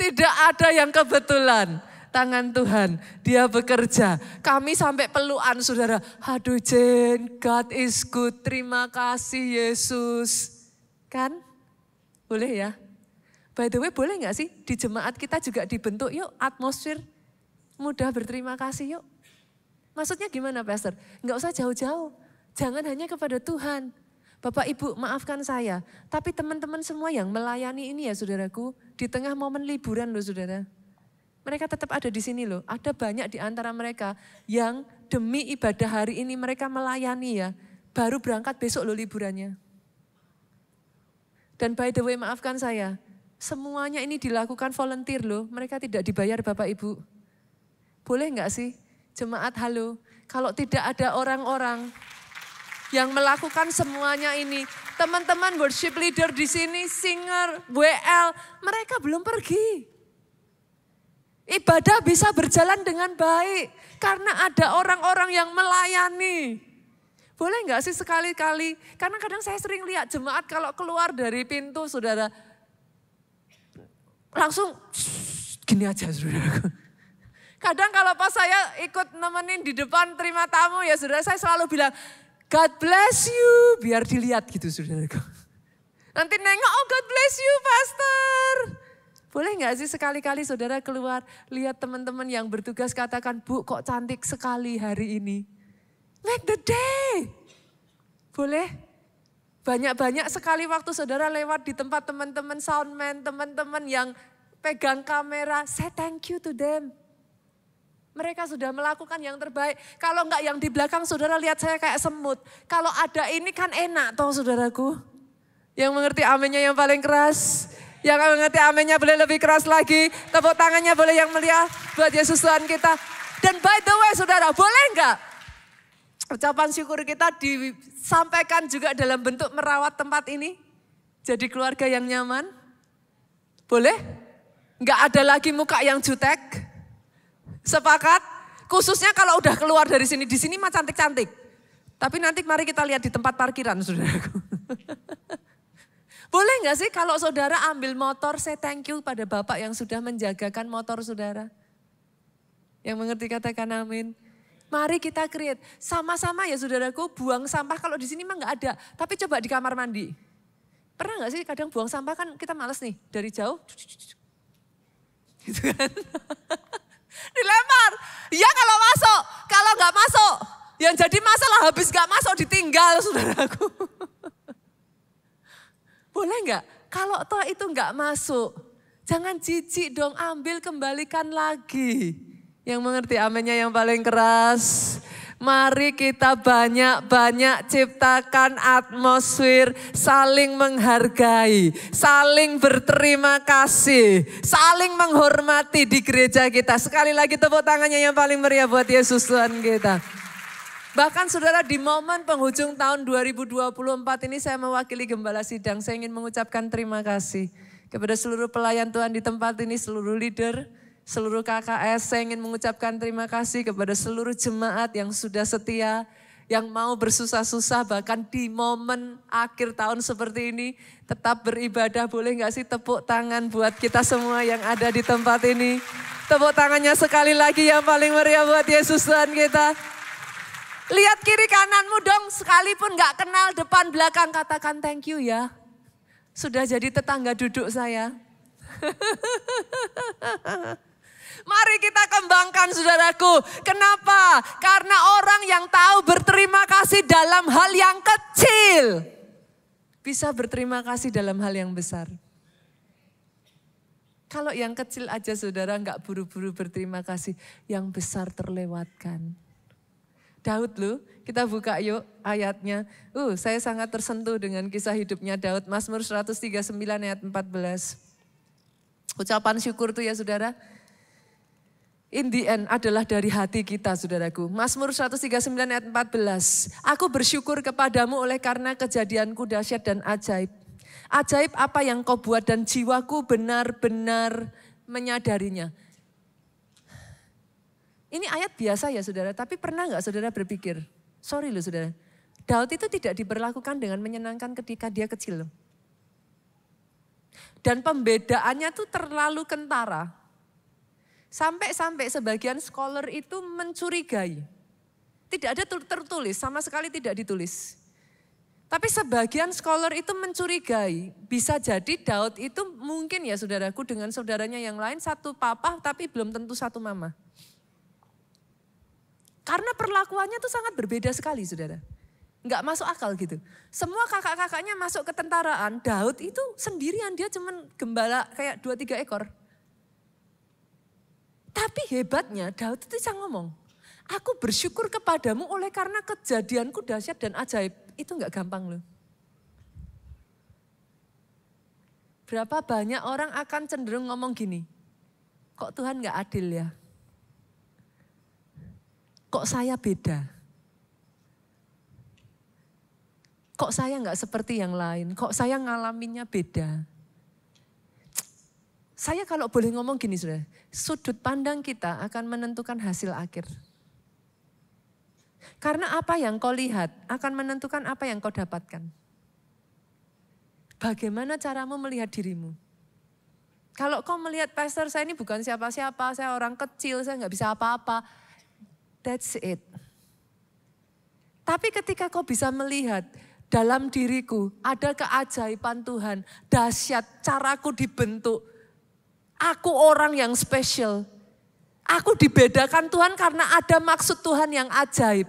tidak ada yang kebetulan. Tangan Tuhan, dia bekerja. Kami sampai pelukan saudara. Aduh Jen, God is good, terima kasih Yesus. Kan? Boleh ya? By the way boleh gak sih di jemaat kita juga dibentuk yuk atmosfer mudah berterima kasih yuk. Maksudnya gimana Pastor? Gak usah jauh-jauh, jangan hanya kepada Tuhan. Bapak Ibu maafkan saya, tapi teman-teman semua yang melayani ini ya saudaraku, di tengah momen liburan loh saudara. Mereka tetap ada di sini loh, ada banyak di antara mereka yang demi ibadah hari ini mereka melayani ya. Baru berangkat besok loh liburannya. Dan by the way maafkan saya, semuanya ini dilakukan volunteer loh, mereka tidak dibayar Bapak Ibu. Boleh gak sih jemaat halo, kalau tidak ada orang-orang yang melakukan semuanya ini. Teman-teman worship leader di sini, singer, WL, mereka belum pergi. Ibadah bisa berjalan dengan baik karena ada orang-orang yang melayani. Boleh nggak sih sekali-kali? Karena kadang saya sering lihat jemaat kalau keluar dari pintu saudara, langsung gini aja saudara. Kadang kalau pas saya ikut nemenin di depan terima tamu ya saudara, saya selalu bilang, God bless you, biar dilihat gitu saudaraku. Nanti nengok, oh God bless you Pastor. Boleh gak sih sekali-kali saudara keluar, lihat teman-teman yang bertugas katakan, Bu kok cantik sekali hari ini. Make the day. Boleh? Banyak-banyak sekali waktu saudara lewat di tempat teman-teman soundman, teman-teman yang pegang kamera, say thank you to them. Mereka sudah melakukan yang terbaik. Kalau enggak yang di belakang saudara lihat saya kayak semut. Kalau ada ini kan enak toh saudaraku. Yang mengerti amennya yang paling keras. Yang mengerti amennya boleh lebih keras lagi. Tepuk tangannya boleh yang mulia buat Yesus Tuhan kita. Dan by the way saudara, boleh enggak ucapan syukur kita disampaikan juga dalam bentuk merawat tempat ini? Jadi keluarga yang nyaman? Boleh? Enggak ada lagi muka yang jutek? Sepakat? Khususnya kalau udah keluar dari sini, di sini mah cantik-cantik. Tapi nanti mari kita lihat di tempat parkiran saudaraku. Boleh gak sih kalau saudara ambil motor, say thank you pada Bapak yang sudah menjagakan motor saudara. Yang mengerti katakan amin. Mari kita create. Sama-sama ya saudaraku, buang sampah kalau di sini mah nggak ada. Tapi coba di kamar mandi. Pernah nggak sih kadang buang sampah kan kita males nih dari jauh. Gitu kan. Dilempar. Ya kalau masuk, kalau nggak masuk. Yang jadi masalah habis nggak masuk ditinggal saudaraku. Boleh nggak? Kalau toh itu nggak masuk, jangan jijik dong, ambil kembalikan lagi. Yang mengerti amennya yang paling keras. Mari kita banyak-banyak ciptakan atmosfer saling menghargai, saling berterima kasih, saling menghormati di gereja kita. Sekali lagi tepuk tangannya yang paling meriah buat Yesus Tuhan kita. Bahkan saudara di momen penghujung tahun 2024 ini saya mewakili Gembala Sidang. Saya ingin mengucapkan terima kasih kepada seluruh pelayan Tuhan di tempat ini, seluruh leader, seluruh KKS. Saya ingin mengucapkan terima kasih kepada seluruh jemaat yang sudah setia, yang mau bersusah-susah bahkan di momen akhir tahun seperti ini. Tetap beribadah, boleh gak sih tepuk tangan buat kita semua yang ada di tempat ini. Tepuk tangannya sekali lagi yang paling meriah buat Yesus Tuhan kita. Lihat kiri kananmu dong, sekalipun gak kenal depan belakang, katakan thank you ya. Sudah jadi tetangga duduk saya. Mari kita kembangkan saudaraku. Kenapa? Karena orang yang tahu berterima kasih dalam hal yang kecil, bisa berterima kasih dalam hal yang besar. Kalau yang kecil aja saudara gak buru-buru berterima kasih, yang besar terlewatkan. Daud loh, kita buka yuk ayatnya. Saya sangat tersentuh dengan kisah hidupnya Daud. Mazmur 139 ayat 14. Ucapan syukur tuh ya saudara. In the end adalah dari hati kita saudaraku. Mazmur 139 ayat 14. Aku bersyukur kepadamu oleh karena kejadianku dahsyat dan ajaib. Ajaib apa yang kau buat dan jiwaku benar-benar menyadarinya. Ini ayat biasa ya saudara, tapi pernah gak saudara berpikir, sorry loh saudara, Daud itu tidak diperlakukan dengan menyenangkan ketika dia kecil loh. Dan pembedaannya tuh terlalu kentara. Sampai-sampai sebagian scholar itu mencurigai. Tidak ada tertulis, sama sekali tidak ditulis. Tapi sebagian scholar itu mencurigai, bisa jadi Daud itu mungkin ya saudaraku dengan saudaranya yang lain satu papa tapi belum tentu satu mama. Karena perlakuannya tuh sangat berbeda sekali saudara. Enggak masuk akal gitu. Semua kakak-kakaknya masuk ke tentaraan. Daud itu sendirian, dia cuman gembala kayak 2-3 ekor. Tapi hebatnya Daud itu bisa ngomong. Aku bersyukur kepadamu oleh karena kejadianku dahsyat dan ajaib. Itu enggak gampang loh. Berapa banyak orang akan cenderung ngomong gini. Kok Tuhan enggak adil ya? Kok saya beda? Kok saya nggak seperti yang lain? Kok saya ngalaminnya beda? Saya kalau boleh ngomong gini saudara, sudut pandang kita akan menentukan hasil akhir. Karena apa yang kau lihat akan menentukan apa yang kau dapatkan. Bagaimana caramu melihat dirimu? Kalau kau melihat pastor saya ini bukan siapa-siapa, saya orang kecil, saya nggak bisa apa-apa. That's it. Tapi ketika kau bisa melihat dalam diriku ada keajaiban Tuhan, dahsyat caraku dibentuk. Aku orang yang spesial. Aku dibedakan Tuhan karena ada maksud Tuhan yang ajaib.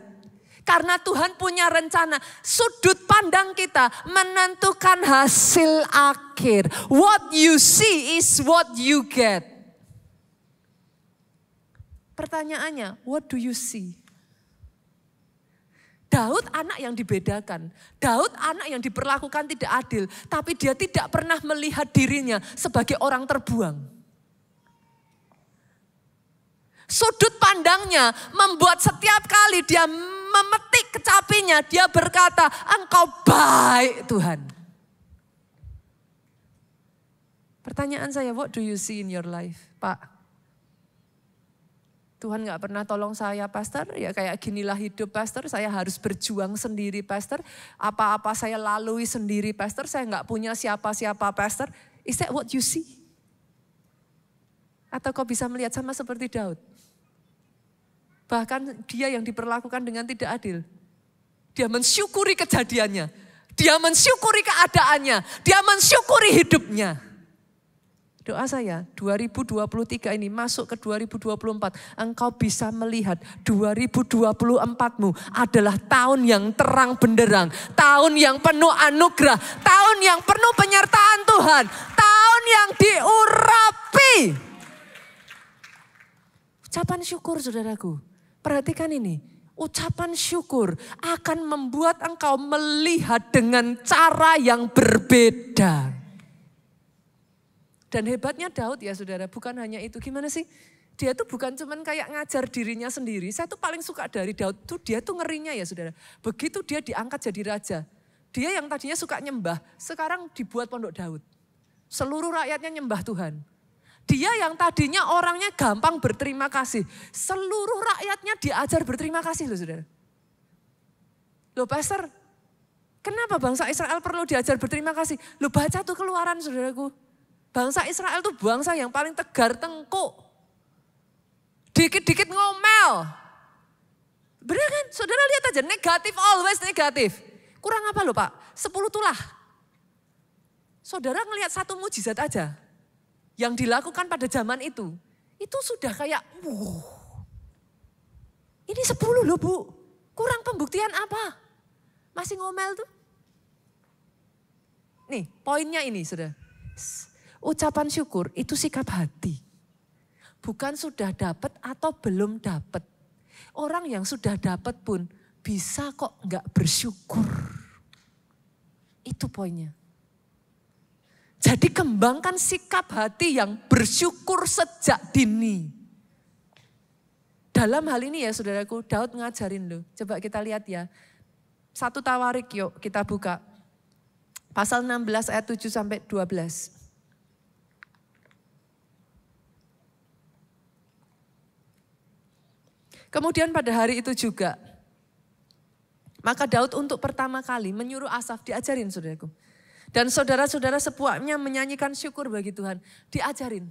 Karena Tuhan punya rencana. Sudut pandang kita menentukan hasil akhir. What you see is what you get. Pertanyaannya, what do you see? Daud anak yang dibedakan. Daud anak yang diperlakukan tidak adil. Tapi dia tidak pernah melihat dirinya sebagai orang terbuang. Sudut pandangnya membuat setiap kali dia memetik kecapinya, dia berkata, engkau baik Tuhan. Pertanyaan saya, what do you see in your life, Pak? Tuhan gak pernah tolong saya pastor, ya kayak ginilah hidup pastor, saya harus berjuang sendiri pastor. Apa-apa saya lalui sendiri pastor, saya gak punya siapa-siapa pastor. Is that what you see? Atau kau bisa melihat sama seperti Daud? Bahkan dia yang diperlakukan dengan tidak adil. Dia mensyukuri kejadiannya. Dia mensyukuri keadaannya. Dia mensyukuri hidupnya. Doa saya 2023 ini masuk ke 2024. Engkau bisa melihat 2024mu adalah tahun yang terang benderang. Tahun yang penuh anugerah. Tahun yang penuh penyertaan Tuhan. Tahun yang diurapi. Ucapan syukur saudaraku. Perhatikan ini. Ucapan syukur akan membuat engkau melihat dengan cara yang berbeda. Dan hebatnya Daud ya saudara, bukan hanya itu. Gimana sih? Dia tuh bukan cuman kayak ngajar dirinya sendiri. Saya tuh paling suka dari Daud tuh dia tuh ngerinya ya saudara. Begitu dia diangkat jadi raja. Dia yang tadinya suka nyembah, sekarang dibuat pondok Daud. Seluruh rakyatnya nyembah Tuhan. Dia yang tadinya orangnya gampang berterima kasih. Seluruh rakyatnya diajar berterima kasih loh saudara. Loh pastor, kenapa bangsa Israel perlu diajar berterima kasih? Loh baca tuh Keluaran saudaraku. Bangsa Israel tuh bangsa yang paling tegar tengkuk. Dikit-dikit ngomel. Benar kan? Saudara lihat aja, negatif, always negatif. Kurang apa loh Pak? 10 tulah. Saudara ngelihat satu mujizat aja. Yang dilakukan pada zaman itu sudah kayak, ini 10 loh Bu. Kurang pembuktian apa? Masih ngomel tuh. Nih poinnya ini saudara. Ucapan syukur itu sikap hati. Bukan sudah dapat atau belum dapat. Orang yang sudah dapat pun bisa kok enggak bersyukur. Itu poinnya. Jadi kembangkan sikap hati yang bersyukur sejak dini. Dalam hal ini ya saudaraku, Daud ngajarin loh. Coba kita lihat ya. 1 Tawarik yuk kita buka. Pasal 16 ayat 7 sampai 12. Kemudian pada hari itu juga, maka Daud untuk pertama kali menyuruh Asaf, diajarin saudaraku. Dan saudara-saudara sepuaknya menyanyikan syukur bagi Tuhan, diajarin.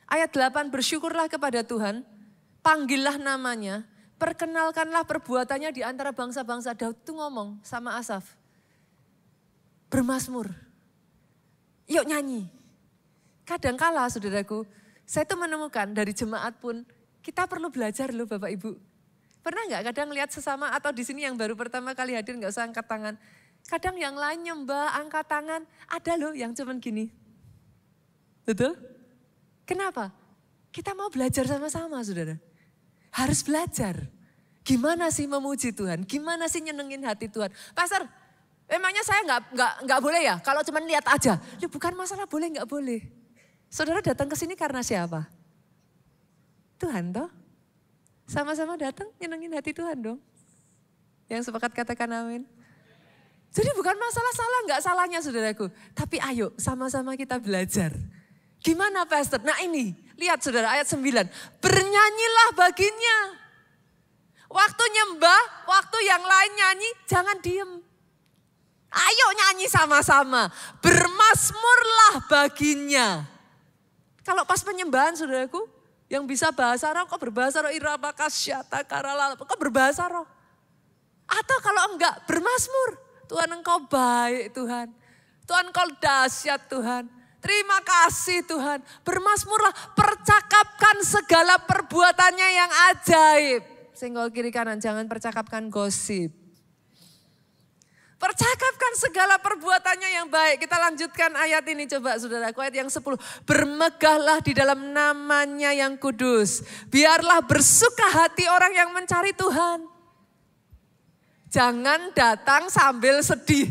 Ayat 8, bersyukurlah kepada Tuhan, panggillah namanya, perkenalkanlah perbuatannya di antara bangsa-bangsa. Daud itu ngomong sama Asaf, bermazmur, yuk nyanyi. Kadangkala saudaraku, saya itu menemukan dari jemaat pun, kita perlu belajar loh Bapak Ibu. Pernah nggak kadang lihat sesama atau di sini yang baru pertama kali hadir nggak usah angkat tangan. Kadang yang lain nyembah, angkat tangan. Ada loh yang cuman gini. Betul? Kenapa? Kita mau belajar sama-sama saudara. Harus belajar. Gimana sih memuji Tuhan? Gimana sih nyenengin hati Tuhan? Pastor, emangnya saya nggak boleh ya? Kalau cuman lihat aja. Ya bukan masalah boleh nggak boleh. Saudara datang ke sini karena siapa? Tuhan toh. Sama-sama datang nyenengin hati Tuhan dong. Yang sepakat katakan amin. Jadi bukan masalah salah nggak salahnya saudaraku. Tapi ayo sama-sama kita belajar. Gimana pastor? Nah ini lihat saudara ayat 9. Bernyanyilah baginya. Waktu nyembah, waktu yang lain nyanyi jangan diem. Ayo nyanyi sama-sama. Bermazmurlah baginya. Kalau pas penyembahan saudaraku. Yang bisa bahasa roh, kok berbahasa roh irama kasyata karala, kok berbahasa roh. Atau kalau enggak bermazmur, Tuhan engkau baik Tuhan. Tuhan engkau dahsyat Tuhan. Terima kasih Tuhan. Bermazmurlah, percakapkan segala perbuatannya yang ajaib. Senggol kiri kanan, jangan percakapkan gosip. Percakapkan segala perbuatannya yang baik. Kita lanjutkan ayat ini coba saudaraku, ayat yang 10. Bermegahlah di dalam namanya yang kudus. Biarlah bersuka hati orang yang mencari Tuhan. Jangan datang sambil sedih.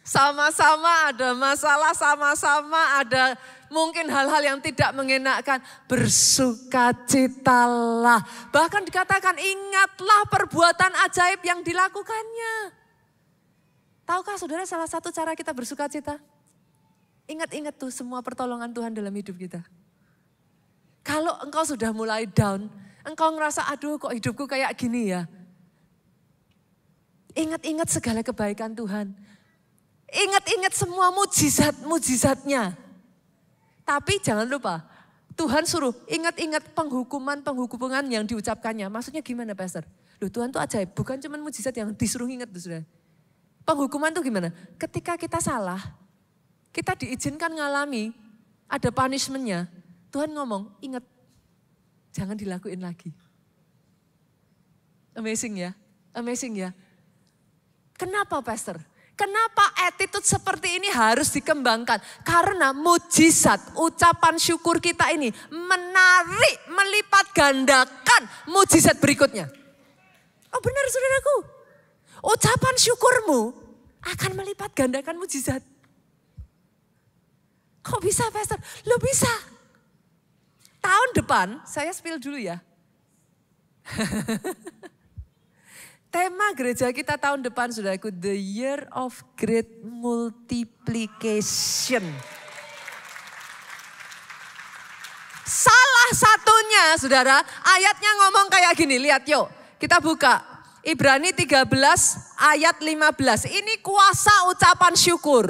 Sama-sama ada masalah, sama-sama ada mungkin hal-hal yang tidak mengenakkan. Bersukacitalah. Bahkan dikatakan ingatlah perbuatan ajaib yang dilakukannya. Tahukah saudara salah satu cara kita bersukacita? Ingat-ingat tuh semua pertolongan Tuhan dalam hidup kita. Kalau engkau sudah mulai down, engkau ngerasa aduh kok hidupku kayak gini ya. Ingat-ingat segala kebaikan Tuhan. Ingat-ingat semua mujizat-mujizatnya. Tapi jangan lupa, Tuhan suruh ingat-ingat penghukuman yang diucapkannya. Maksudnya gimana Pastor? Loh Tuhan tuh ajaib, bukan cuma mujizat yang disuruh ingat tuh saudara. Penghukuman tuh gimana? Ketika kita salah, kita diizinkan ngalami, ada punishment-nya. Tuhan ngomong, ingat, jangan dilakuin lagi. Amazing ya, amazing ya. Kenapa Pastor? Kenapa attitude seperti ini harus dikembangkan? Karena mujizat, ucapan syukur kita ini menarik, melipat gandakan mujizat berikutnya. Oh benar saudaraku, ucapan syukurmu akan melipat gandakan mujizat. Kok bisa Pastor? Lo bisa. Tahun depan, saya spill dulu ya. Tema gereja kita tahun depan saudaraku, The Year of Great Multiplication. Salah satunya saudara, ayatnya ngomong kayak gini, lihat yuk. Kita buka, Ibrani 13 ayat 15. Ini kuasa ucapan syukur.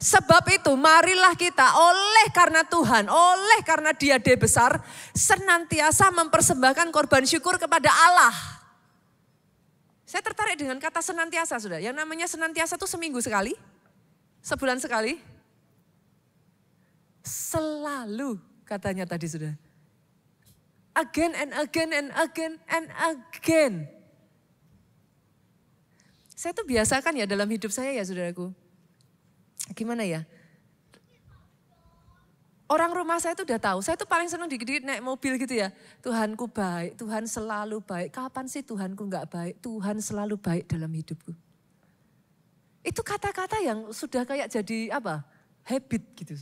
Sebab itu marilah kita oleh karena Tuhan, oleh karena Dia besar, senantiasa mempersembahkan korban syukur kepada Allah. Saya tertarik dengan kata senantiasa saudara. Yang namanya senantiasa itu seminggu sekali, sebulan sekali, selalu katanya tadi saudara. Again and again and again and again. Saya tuh biasakan ya dalam hidup saya ya saudaraku. Gimana ya? Orang rumah saya tuh udah tahu, saya tuh paling senang dikit-dikit naik mobil gitu ya. Tuhanku baik, Tuhan selalu baik. Kapan sih Tuhanku gak baik? Tuhan selalu baik dalam hidupku. Itu kata-kata yang sudah kayak jadi apa? Habit gitu.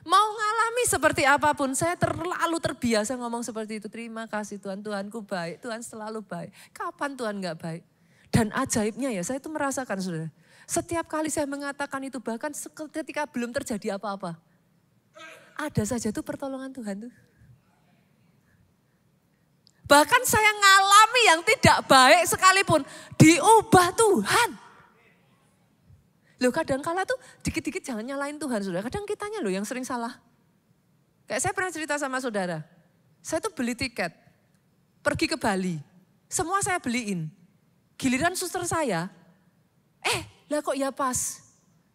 Mau ngalami seperti apapun, saya terlalu terbiasa ngomong seperti itu. Terima kasih Tuhan, Tuhanku baik, Tuhan selalu baik. Kapan Tuhan gak baik? Dan ajaibnya ya, saya tuh merasakan saudara. Setiap kali saya mengatakan itu, bahkan ketika belum terjadi apa-apa. Ada saja tuh pertolongan Tuhan tuh. Bahkan saya ngalami yang tidak baik sekalipun, diubah Tuhan. Loh kadang-kala tuh dikit-dikit jangan nyalain Tuhan saudara. Kadang kitanya loh yang sering salah. Kayak saya pernah cerita sama saudara. Saya tuh beli tiket, pergi ke Bali. Semua saya beliin. Giliran suster saya, lah kok ya pas.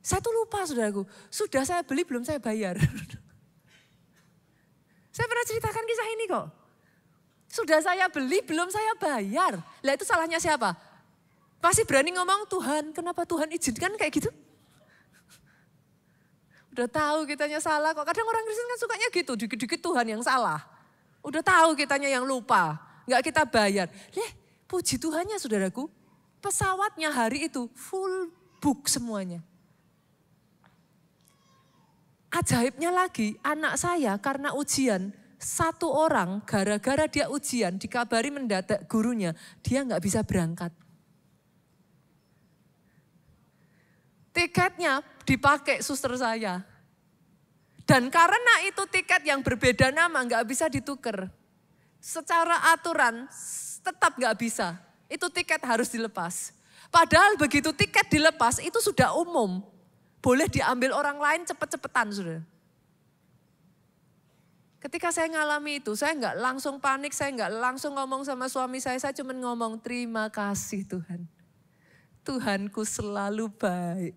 Saya tuh lupa saudaraku, sudah saya beli belum saya bayar. Saya pernah ceritakan kisah ini kok. Sudah saya beli belum saya bayar. Lah itu salahnya siapa? Pasti berani ngomong Tuhan, kenapa Tuhan izinkan kayak gitu? Udah tahu kitanya salah kok. Kadang orang Kristen kan sukanya gitu, dikit-dikit Tuhan yang salah. Udah tahu kitanya yang lupa, gak kita bayar. Puji Tuhannya saudaraku, pesawatnya hari itu full book semuanya. Ajaibnya lagi, anak saya karena ujian, satu orang gara-gara dia ujian dikabari mendadak gurunya, dia gak bisa berangkat. Tiketnya dipakai suster saya. Dan karena itu tiket yang berbeda nama gak bisa ditukar. Secara aturan tetap gak bisa, itu tiket harus dilepas. Padahal begitu tiket dilepas itu sudah umum. Boleh diambil orang lain cepet-cepetan saudara. Ketika saya ngalami itu, saya nggak langsung panik, saya nggak langsung ngomong sama suami saya cuma ngomong terima kasih Tuhan. Tuhanku selalu baik.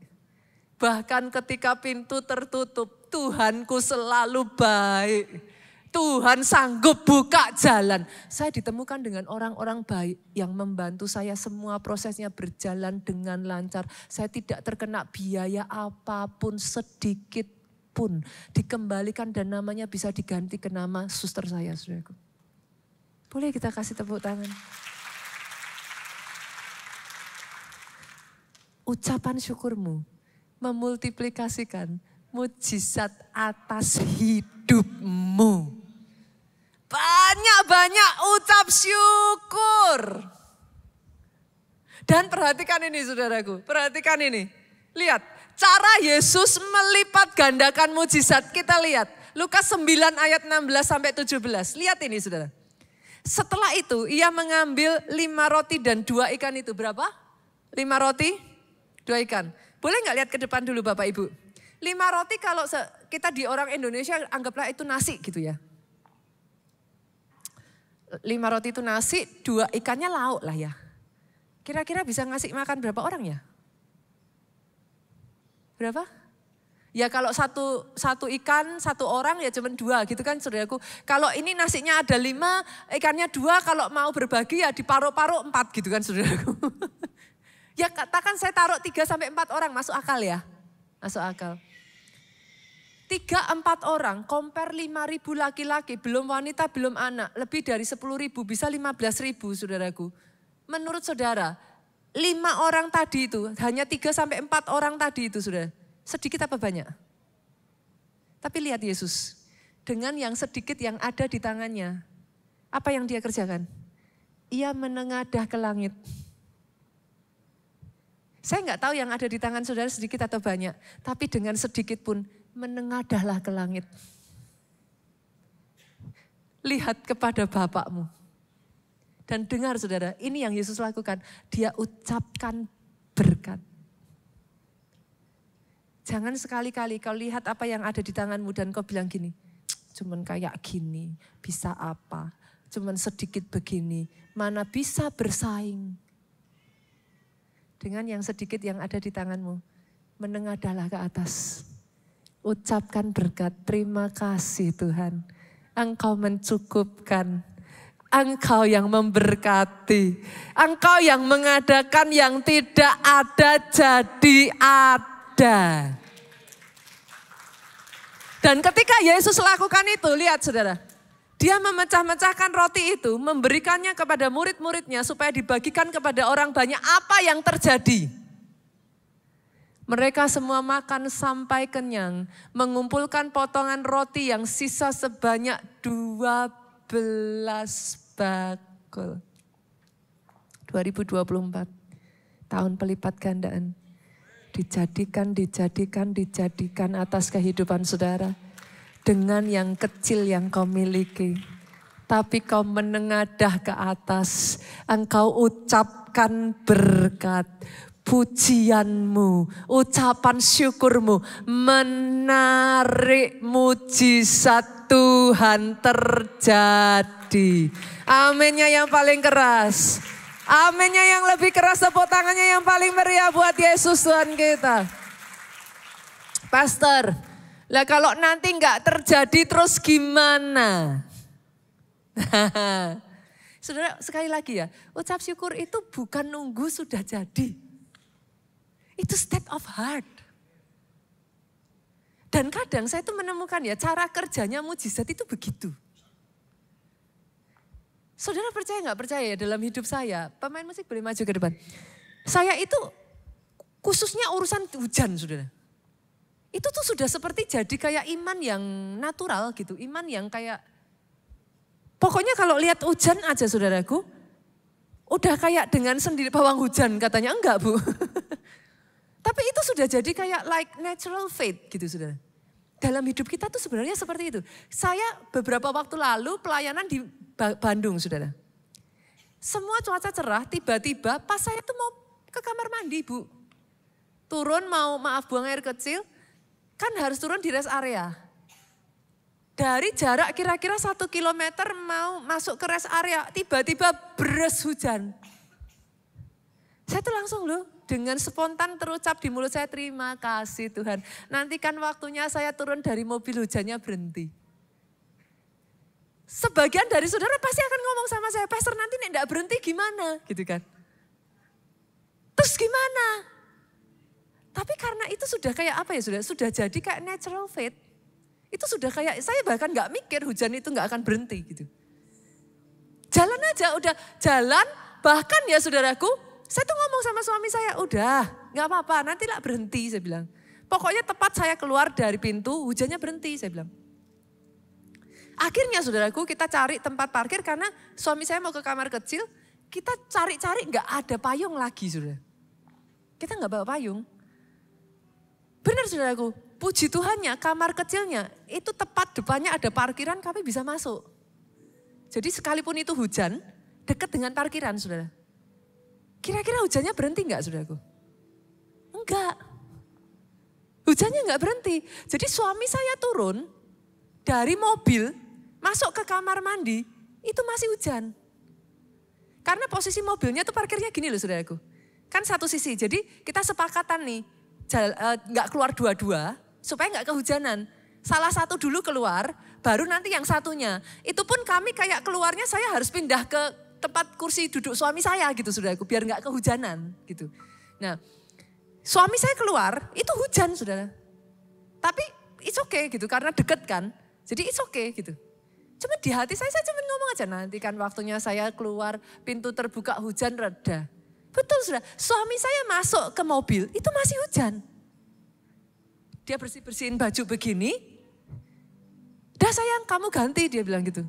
Bahkan ketika pintu tertutup, Tuhanku selalu baik. Tuhan sanggup buka jalan. Saya ditemukan dengan orang-orang baik yang membantu saya semua prosesnya berjalan dengan lancar. Saya tidak terkena biaya apapun sedikit pun. Dikembalikan dan namanya bisa diganti ke nama suster saya. Saudaraku. Boleh kita kasih tepuk tangan. Ucapan syukurmu memultiplikasikan mujizat atas hidupmu. Banyak-banyak ucap syukur. Dan perhatikan ini saudaraku, perhatikan ini. Lihat, cara Yesus melipat gandakan mujizat. Kita lihat, Lukas 9 ayat 16 sampai 17. Lihat ini saudara. Setelah itu ia mengambil 5 roti dan 2 ikan itu. Berapa? 5 roti, 2 ikan. Boleh gak lihat ke depan dulu Bapak Ibu? 5 roti kalau kita di orang Indonesia anggaplah itu nasi gitu ya. 5 roti itu nasi, 2 ikannya lauk lah ya. Kira-kira bisa ngasih makan berapa orang ya? Berapa? Ya kalau satu ikan, 1 orang ya cuma 2 gitu kan saudaraku. Kalau ini nasinya ada 5, ikannya 2, kalau mau berbagi ya diparuh-paruh 4 gitu kan saudaraku. Ya katakan saya taruh 3-4 orang, masuk akal ya? Masuk akal. 3-4 orang, compare 5.000 laki-laki, belum wanita, belum anak. Lebih dari 10.000, bisa 15.000 saudaraku. Menurut saudara, 5 orang tadi itu, hanya 3-4 orang tadi itu saudara. Sedikit apa banyak? Tapi lihat Yesus, dengan yang sedikit yang ada di tangannya, apa yang dia kerjakan? Ia menengadah ke langit. Saya nggak tahu yang ada di tangan saudara sedikit atau banyak, tapi dengan sedikit pun menengadahlah ke langit. Lihat kepada Bapakmu. Dan dengar saudara, ini yang Yesus lakukan, dia ucapkan berkat. Jangan sekali-kali kau lihat apa yang ada di tanganmu dan kau bilang gini, cuman kayak gini, bisa apa, cuman sedikit begini, mana bisa bersaing. Dengan yang sedikit yang ada di tanganmu, menengadahlah ke atas. Ucapkan berkat, terima kasih Tuhan, Engkau mencukupkan. Engkau yang memberkati, Engkau yang mengadakan yang tidak ada jadi ada. Dan ketika Yesus lakukan itu, lihat saudara. Dia memecah-mecahkan roti itu, memberikannya kepada murid-muridnya supaya dibagikan kepada orang banyak. Apa yang terjadi? Mereka semua makan sampai kenyang, mengumpulkan potongan roti yang sisa sebanyak 12 bakul. 2024, tahun pelipat gandaan. Dijadikan atas kehidupan saudara. Dengan yang kecil yang kau miliki. Tapi kau menengadah ke atas. Engkau ucapkan berkat. Pujianmu, ucapan syukurmu. Menarik mujizat Tuhan terjadi. Aminnya yang paling keras. Aminnya yang lebih keras, tepuk tangannya yang paling meriah buat Yesus Tuhan kita. Pastor, lah kalau nanti nggak terjadi terus gimana? Saudara sekali lagi ya, ucap syukur itu bukan nunggu sudah jadi. Itu state of heart. Dan kadang saya tuh menemukan ya cara kerjanya mujizat itu begitu. Saudara percaya nggak percaya ya dalam hidup saya, pemain musik boleh maju ke depan. Saya itu khususnya urusan hujan saudara. Itu tuh sudah seperti jadi kayak iman yang natural gitu. Iman yang kayak, pokoknya kalau lihat hujan aja saudaraku, udah kayak dengan sendiri pawang hujan katanya, enggak Bu. Tapi itu sudah jadi kayak like natural faith gitu saudara. Dalam hidup kita tuh sebenarnya seperti itu. Saya beberapa waktu lalu pelayanan di Bandung saudara. Semua cuaca cerah, tiba-tiba pas saya tuh mau ke kamar mandi Bu. Turun mau buang air kecil, kan harus turun di rest area. Dari jarak kira-kira 1 kilometer mau masuk ke rest area, tiba-tiba beres hujan. Saya tuh langsung loh, dengan spontan terucap di mulut saya, terima kasih Tuhan. Nanti kan waktunya saya turun dari mobil, hujannya berhenti. Sebagian dari saudara pasti akan ngomong sama saya, Pastor nanti nek enggak berhenti gimana? Gitu kan. Terus gimana? Tapi karena itu sudah kayak apa ya sudah jadi kayak natural faith. Itu sudah kayak, saya bahkan gak mikir hujan itu gak akan berhenti gitu. Jalan aja, udah jalan, bahkan ya saudaraku, saya tuh ngomong sama suami saya, udah gak apa-apa nanti lah berhenti saya bilang. Pokoknya tepat saya keluar dari pintu, hujannya berhenti saya bilang. Akhirnya saudaraku kita cari tempat parkir karena suami saya mau ke kamar kecil, kita cari-cari gak ada payung lagi saudara. Kita gak bawa payung. Benar saudaraku, puji Tuhannya kamar kecilnya itu tepat depannya ada parkiran, kami bisa masuk. Jadi sekalipun itu hujan, dekat dengan parkiran saudara. Kira-kira hujannya berhenti enggak saudaraku? Enggak. Hujannya nggak berhenti. Jadi suami saya turun dari mobil, masuk ke kamar mandi, itu masih hujan. Karena posisi mobilnya tuh parkirnya gini loh saudaraku. Kan satu sisi, jadi kita sepakatan nih, nggak keluar dua-dua supaya nggak kehujanan. Salah satu dulu keluar, baru nanti yang satunya. Itu pun kami kayak keluarnya saya harus pindah ke tempat kursi duduk suami saya gitu saudaraku, biar nggak kehujanan gitu. Nah, suami saya keluar, itu hujan saudara. Tapi it's okay gitu, karena deket kan. Jadi it's okay gitu. Cuma di hati saya cuma ngomong aja, nanti kan waktunya saya keluar, pintu terbuka, hujan reda. Betul saudara, suami saya masuk ke mobil, itu masih hujan. Dia bersih-bersihin baju begini. Dah sayang, kamu ganti, dia bilang gitu.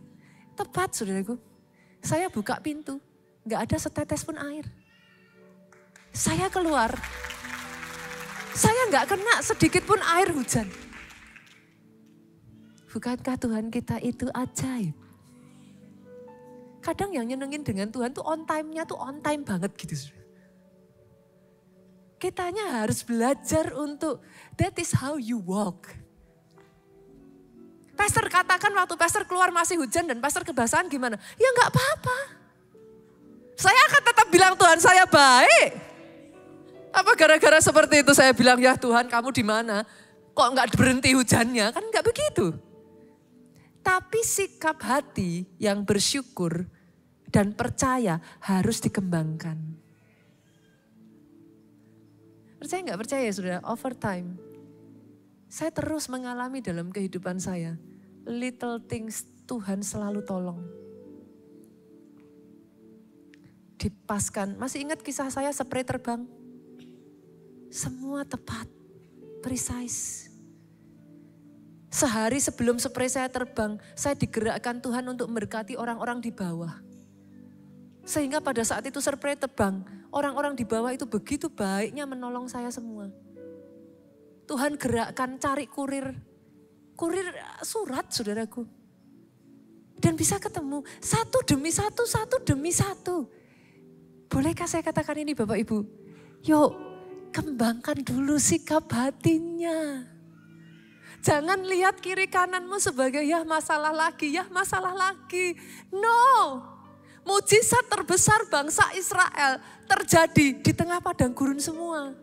Tepat saudaraku, saya buka pintu, gak ada setetes pun air. Saya keluar, saya gak kena sedikit pun air hujan. Bukankah Tuhan kita itu ajaib? Kadang yang nyenengin dengan Tuhan tuh on time-nya tuh on time banget gitu. Kitanya harus belajar untuk that is how you walk. Pastor katakan waktu pastor keluar masih hujan dan pastor kebasahan gimana? Ya gak apa-apa. Saya akan tetap bilang Tuhan saya baik. Apa gara-gara seperti itu saya bilang ya Tuhan kamu di mana? Kok gak berhenti hujannya? Kan gak begitu. Tapi sikap hati yang bersyukur dan percaya harus dikembangkan. Percaya nggak percaya saudara, over time. Saya terus mengalami dalam kehidupan saya. Little things Tuhan selalu tolong. Dipaskan, masih ingat kisah saya spray terbang? Semua tepat, precise. Sehari sebelum spray saya terbang, saya digerakkan Tuhan untuk memberkati orang-orang di bawah. Sehingga pada saat itu spray terbang, orang-orang di bawah itu begitu baiknya menolong saya semua. Tuhan gerakkan cari kurir surat saudaraku. Dan bisa ketemu satu demi satu, satu demi satu. Bolehkah saya katakan ini Bapak Ibu? Yuk kembangkan dulu sikap hatinya. Jangan lihat kiri kananmu sebagai ya masalah lagi. No, mujizat terbesar bangsa Israel terjadi di tengah padang gurun semua.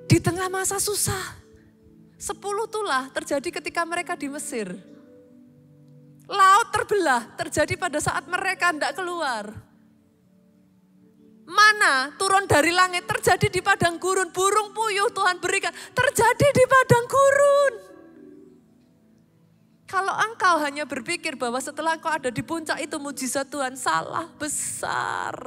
Di tengah masa susah. 10 tulah terjadi ketika mereka di Mesir. Laut terbelah terjadi pada saat mereka tidak keluar. Mana turun dari langit terjadi di padang gurun. Burung puyuh Tuhan berikan terjadi di padang gurun. Kalau engkau hanya berpikir bahwa setelah engkau ada di puncak itu mujizat Tuhan, salah besar.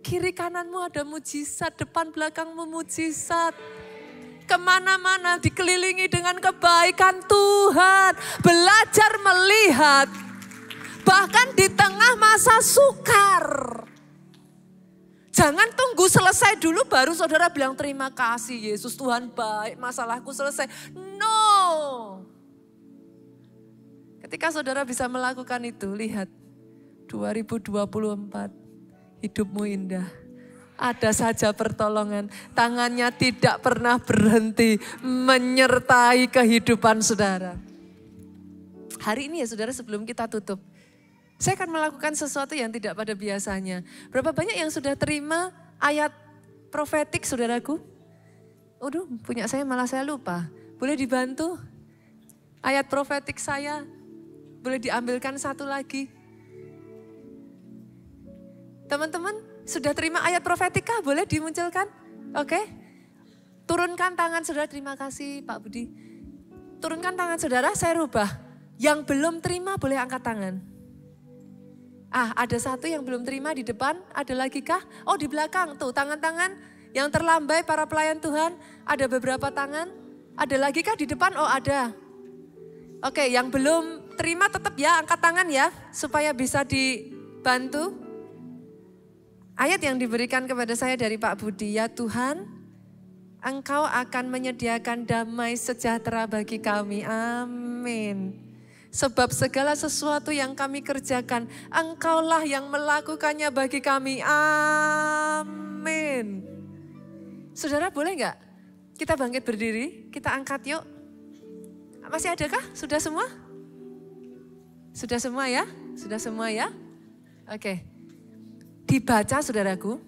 Kiri kananmu ada mujizat, depan belakangmu mujizat. Kemana-mana dikelilingi dengan kebaikan Tuhan. Belajar melihat bahkan di tengah masa sukar. Jangan tunggu selesai dulu baru saudara bilang terima kasih Yesus Tuhan baik masalahku selesai. No. Ketika saudara bisa melakukan itu lihat 2024 hidupmu indah. Ada saja pertolongan, tangannya tidak pernah berhenti menyertai kehidupan saudara. Hari ini ya saudara sebelum kita tutup. Saya akan melakukan sesuatu yang tidak pada biasanya. Berapa banyak yang sudah terima ayat profetik saudaraku? Aduh punya saya malah saya lupa. Boleh dibantu? Ayat profetik saya boleh diambilkan satu lagi. Teman-teman sudah terima ayat profetika boleh dimunculkan? Oke. Turunkan tangan saudara, terima kasih Pak Budi. Turunkan tangan saudara, saya rubah. Yang belum terima boleh angkat tangan. Ada satu yang belum terima di depan, ada lagi kah? Oh di belakang tuh tangan-tangan yang terlambai para pelayan Tuhan. Ada beberapa tangan, ada lagi kah di depan? Oh ada. Oke yang belum terima tetap ya angkat tangan ya, supaya bisa dibantu. Ayat yang diberikan kepada saya dari Pak Budi, ya Tuhan, Engkau akan menyediakan damai sejahtera bagi kami. Amin. Sebab segala sesuatu yang kami kerjakan, Engkaulah yang melakukannya bagi kami. Amin. Saudara boleh nggak kita bangkit berdiri, kita angkat yuk. Masih adakah? Sudah semua? Sudah semua ya? Sudah semua ya? Oke. Dibaca saudaraku.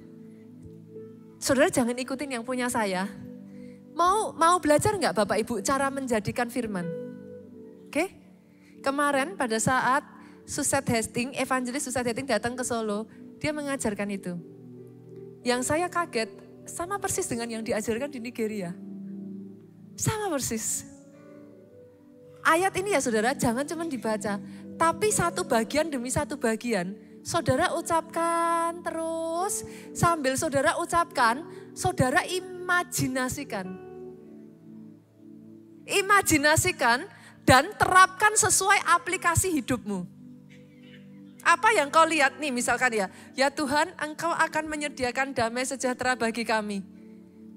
Saudara jangan ikutin yang punya saya. Mau belajar nggak Bapak Ibu cara menjadikan firman? Oke? Kemarin pada saat Suset Hastings, evangelis Suset Hastings datang ke Solo, dia mengajarkan itu. Yang saya kaget, sama persis dengan yang diajarkan di Nigeria. Sama persis. Ayat ini ya saudara, jangan cuma dibaca, tapi satu bagian demi satu bagian, saudara ucapkan terus, sambil saudara ucapkan, saudara imajinasikan. Imajinasikan dan terapkan sesuai aplikasi hidupmu. Apa yang kau lihat nih misalkan ya Tuhan Engkau akan menyediakan damai sejahtera bagi kami.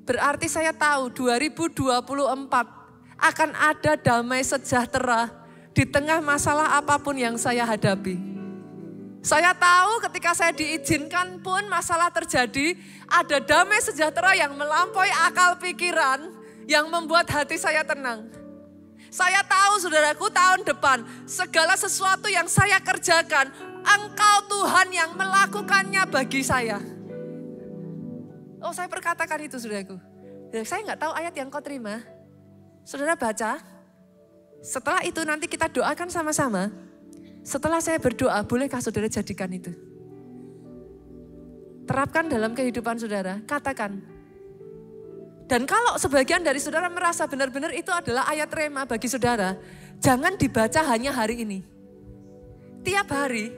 Berarti saya tahu 2024 akan ada damai sejahtera di tengah masalah apapun yang saya hadapi. Saya tahu ketika saya diizinkan pun masalah terjadi, ada damai sejahtera yang melampaui akal pikiran yang membuat hati saya tenang. Saya tahu saudaraku tahun depan segala sesuatu yang saya kerjakan, Engkau Tuhan yang melakukannya bagi saya. Oh saya perkatakan itu saudaraku. Saya nggak tahu ayat yang kau terima. Saudara baca, setelah itu nanti kita doakan sama-sama. Setelah saya berdoa, bolehkah saudara jadikan itu? Terapkan dalam kehidupan saudara, katakan. Dan kalau sebagian dari saudara merasa benar-benar itu adalah ayat rema bagi saudara, jangan dibaca hanya hari ini. Tiap hari,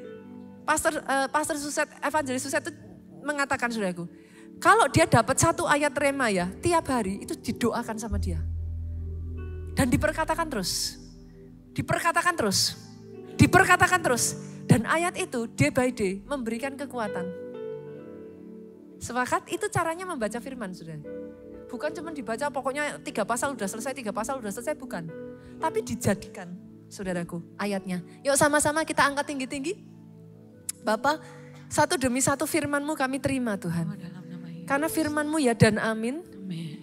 Pastor Suset, evangelis Suset itu mengatakan saudaraku, kalau dia dapat satu ayat rema ya, tiap hari itu didoakan sama dia. Dan diperkatakan terus, diperkatakan terus, diperkatakan terus. Dan ayat itu day by day memberikan kekuatan. Sepakat? Itu caranya membaca firman saudara. Bukan cuma dibaca pokoknya 3 pasal udah selesai, 3 pasal udah selesai, bukan. Tapi dijadikan saudaraku ayatnya. Yuk sama-sama kita angkat tinggi-tinggi. Bapa, satu demi satu firman-Mu kami terima Tuhan. Karena firman-Mu ya dan amin.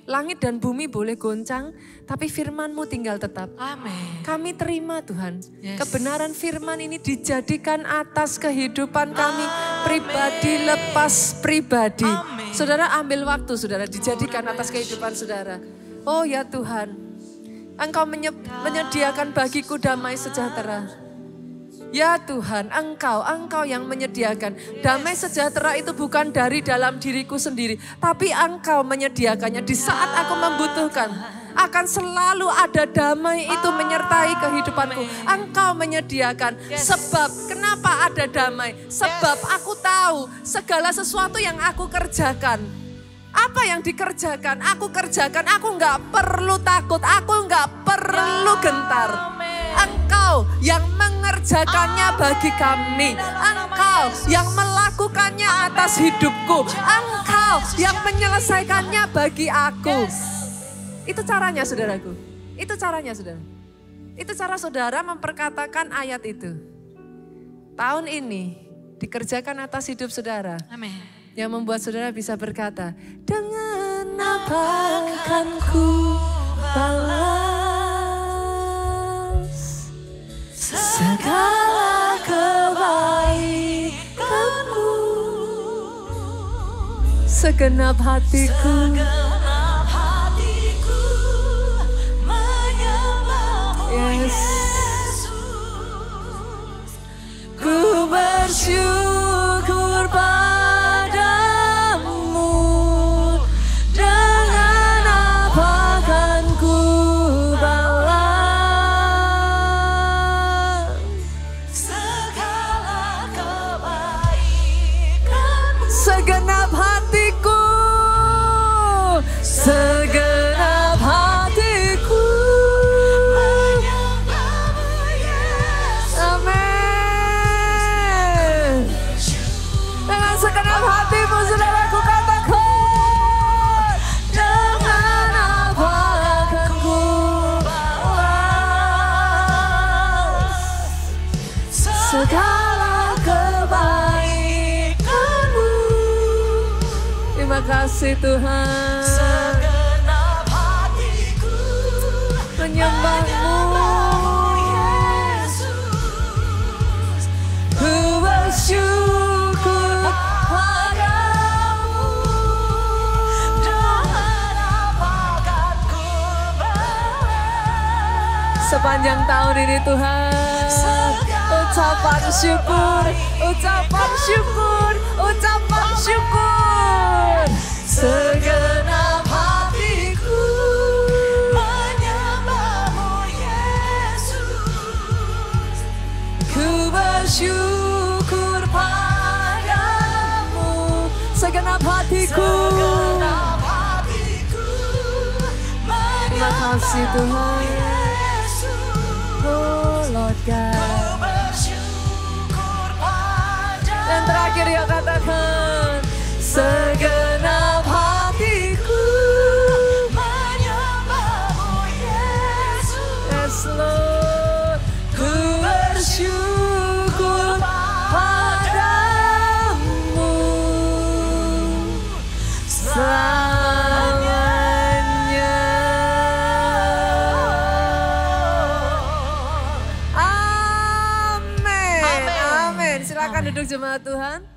Langit dan bumi boleh goncang, tapi firman-Mu tinggal tetap. Amin. Kami terima Tuhan. Yes. Kebenaran firman ini dijadikan atas kehidupan kami pribadi lepas pribadi. Amin. Saudara ambil waktu, saudara dijadikan atas kehidupan saudara. Oh ya Tuhan, Engkau menyediakan bagiku damai sejahtera. Ya Tuhan, Engkau yang menyediakan. Damai sejahtera itu bukan dari dalam diriku sendiri, tapi Engkau menyediakannya di saat aku membutuhkan. Akan selalu ada damai itu menyertai kehidupanku. Engkau menyediakan. Sebab kenapa ada damai? Sebab aku tahu segala sesuatu yang aku kerjakan. Apa yang dikerjakan? Aku kerjakan, aku gak perlu takut, aku gak perlu gentar. Engkau yang mengerjakannya bagi kami. Engkau yang melakukannya atas hidupku. Engkau yang menyelesaikannya bagi aku. Itu caranya saudaraku. Itu caranya saudara. Itu cara saudara memperkatakan ayat itu. Tahun ini dikerjakan atas hidup saudara. Amin. Yang membuat saudara bisa berkata, dengan apa akan ku balas segala kebaikanmu, segenap hatiku menyembah Yesus. Ku bersyukur padamu, dengan apa kan ku balas segala kebaikanmu. Segenap hatiku, segenap hatiku menyembah Yesus. Amin. Dengan segenap hatimu saudaraku katakan, dengan apa akan ku balas segala kebaikanmu. Terima kasih Tuhan. menyembahmu Yesus. Ku bersyukur padamu, dengan apakah ku balas. Sepanjang tahun ini Tuhan, ucapan syukur, ucapan syukur, ucapan syukur. Segenap hatiku menyembahmu Yesus. Ku bersyukur padamu, segenap hatiku. Terima kasih Tuhan. Oh Lord God. Yang terakhir yang katakan, segenap hatiku menyembahmu Yesus. Yes Lord. Ku bersyukur padamu selamanya. Amin. Amin. Silakan duduk jemaat Tuhan.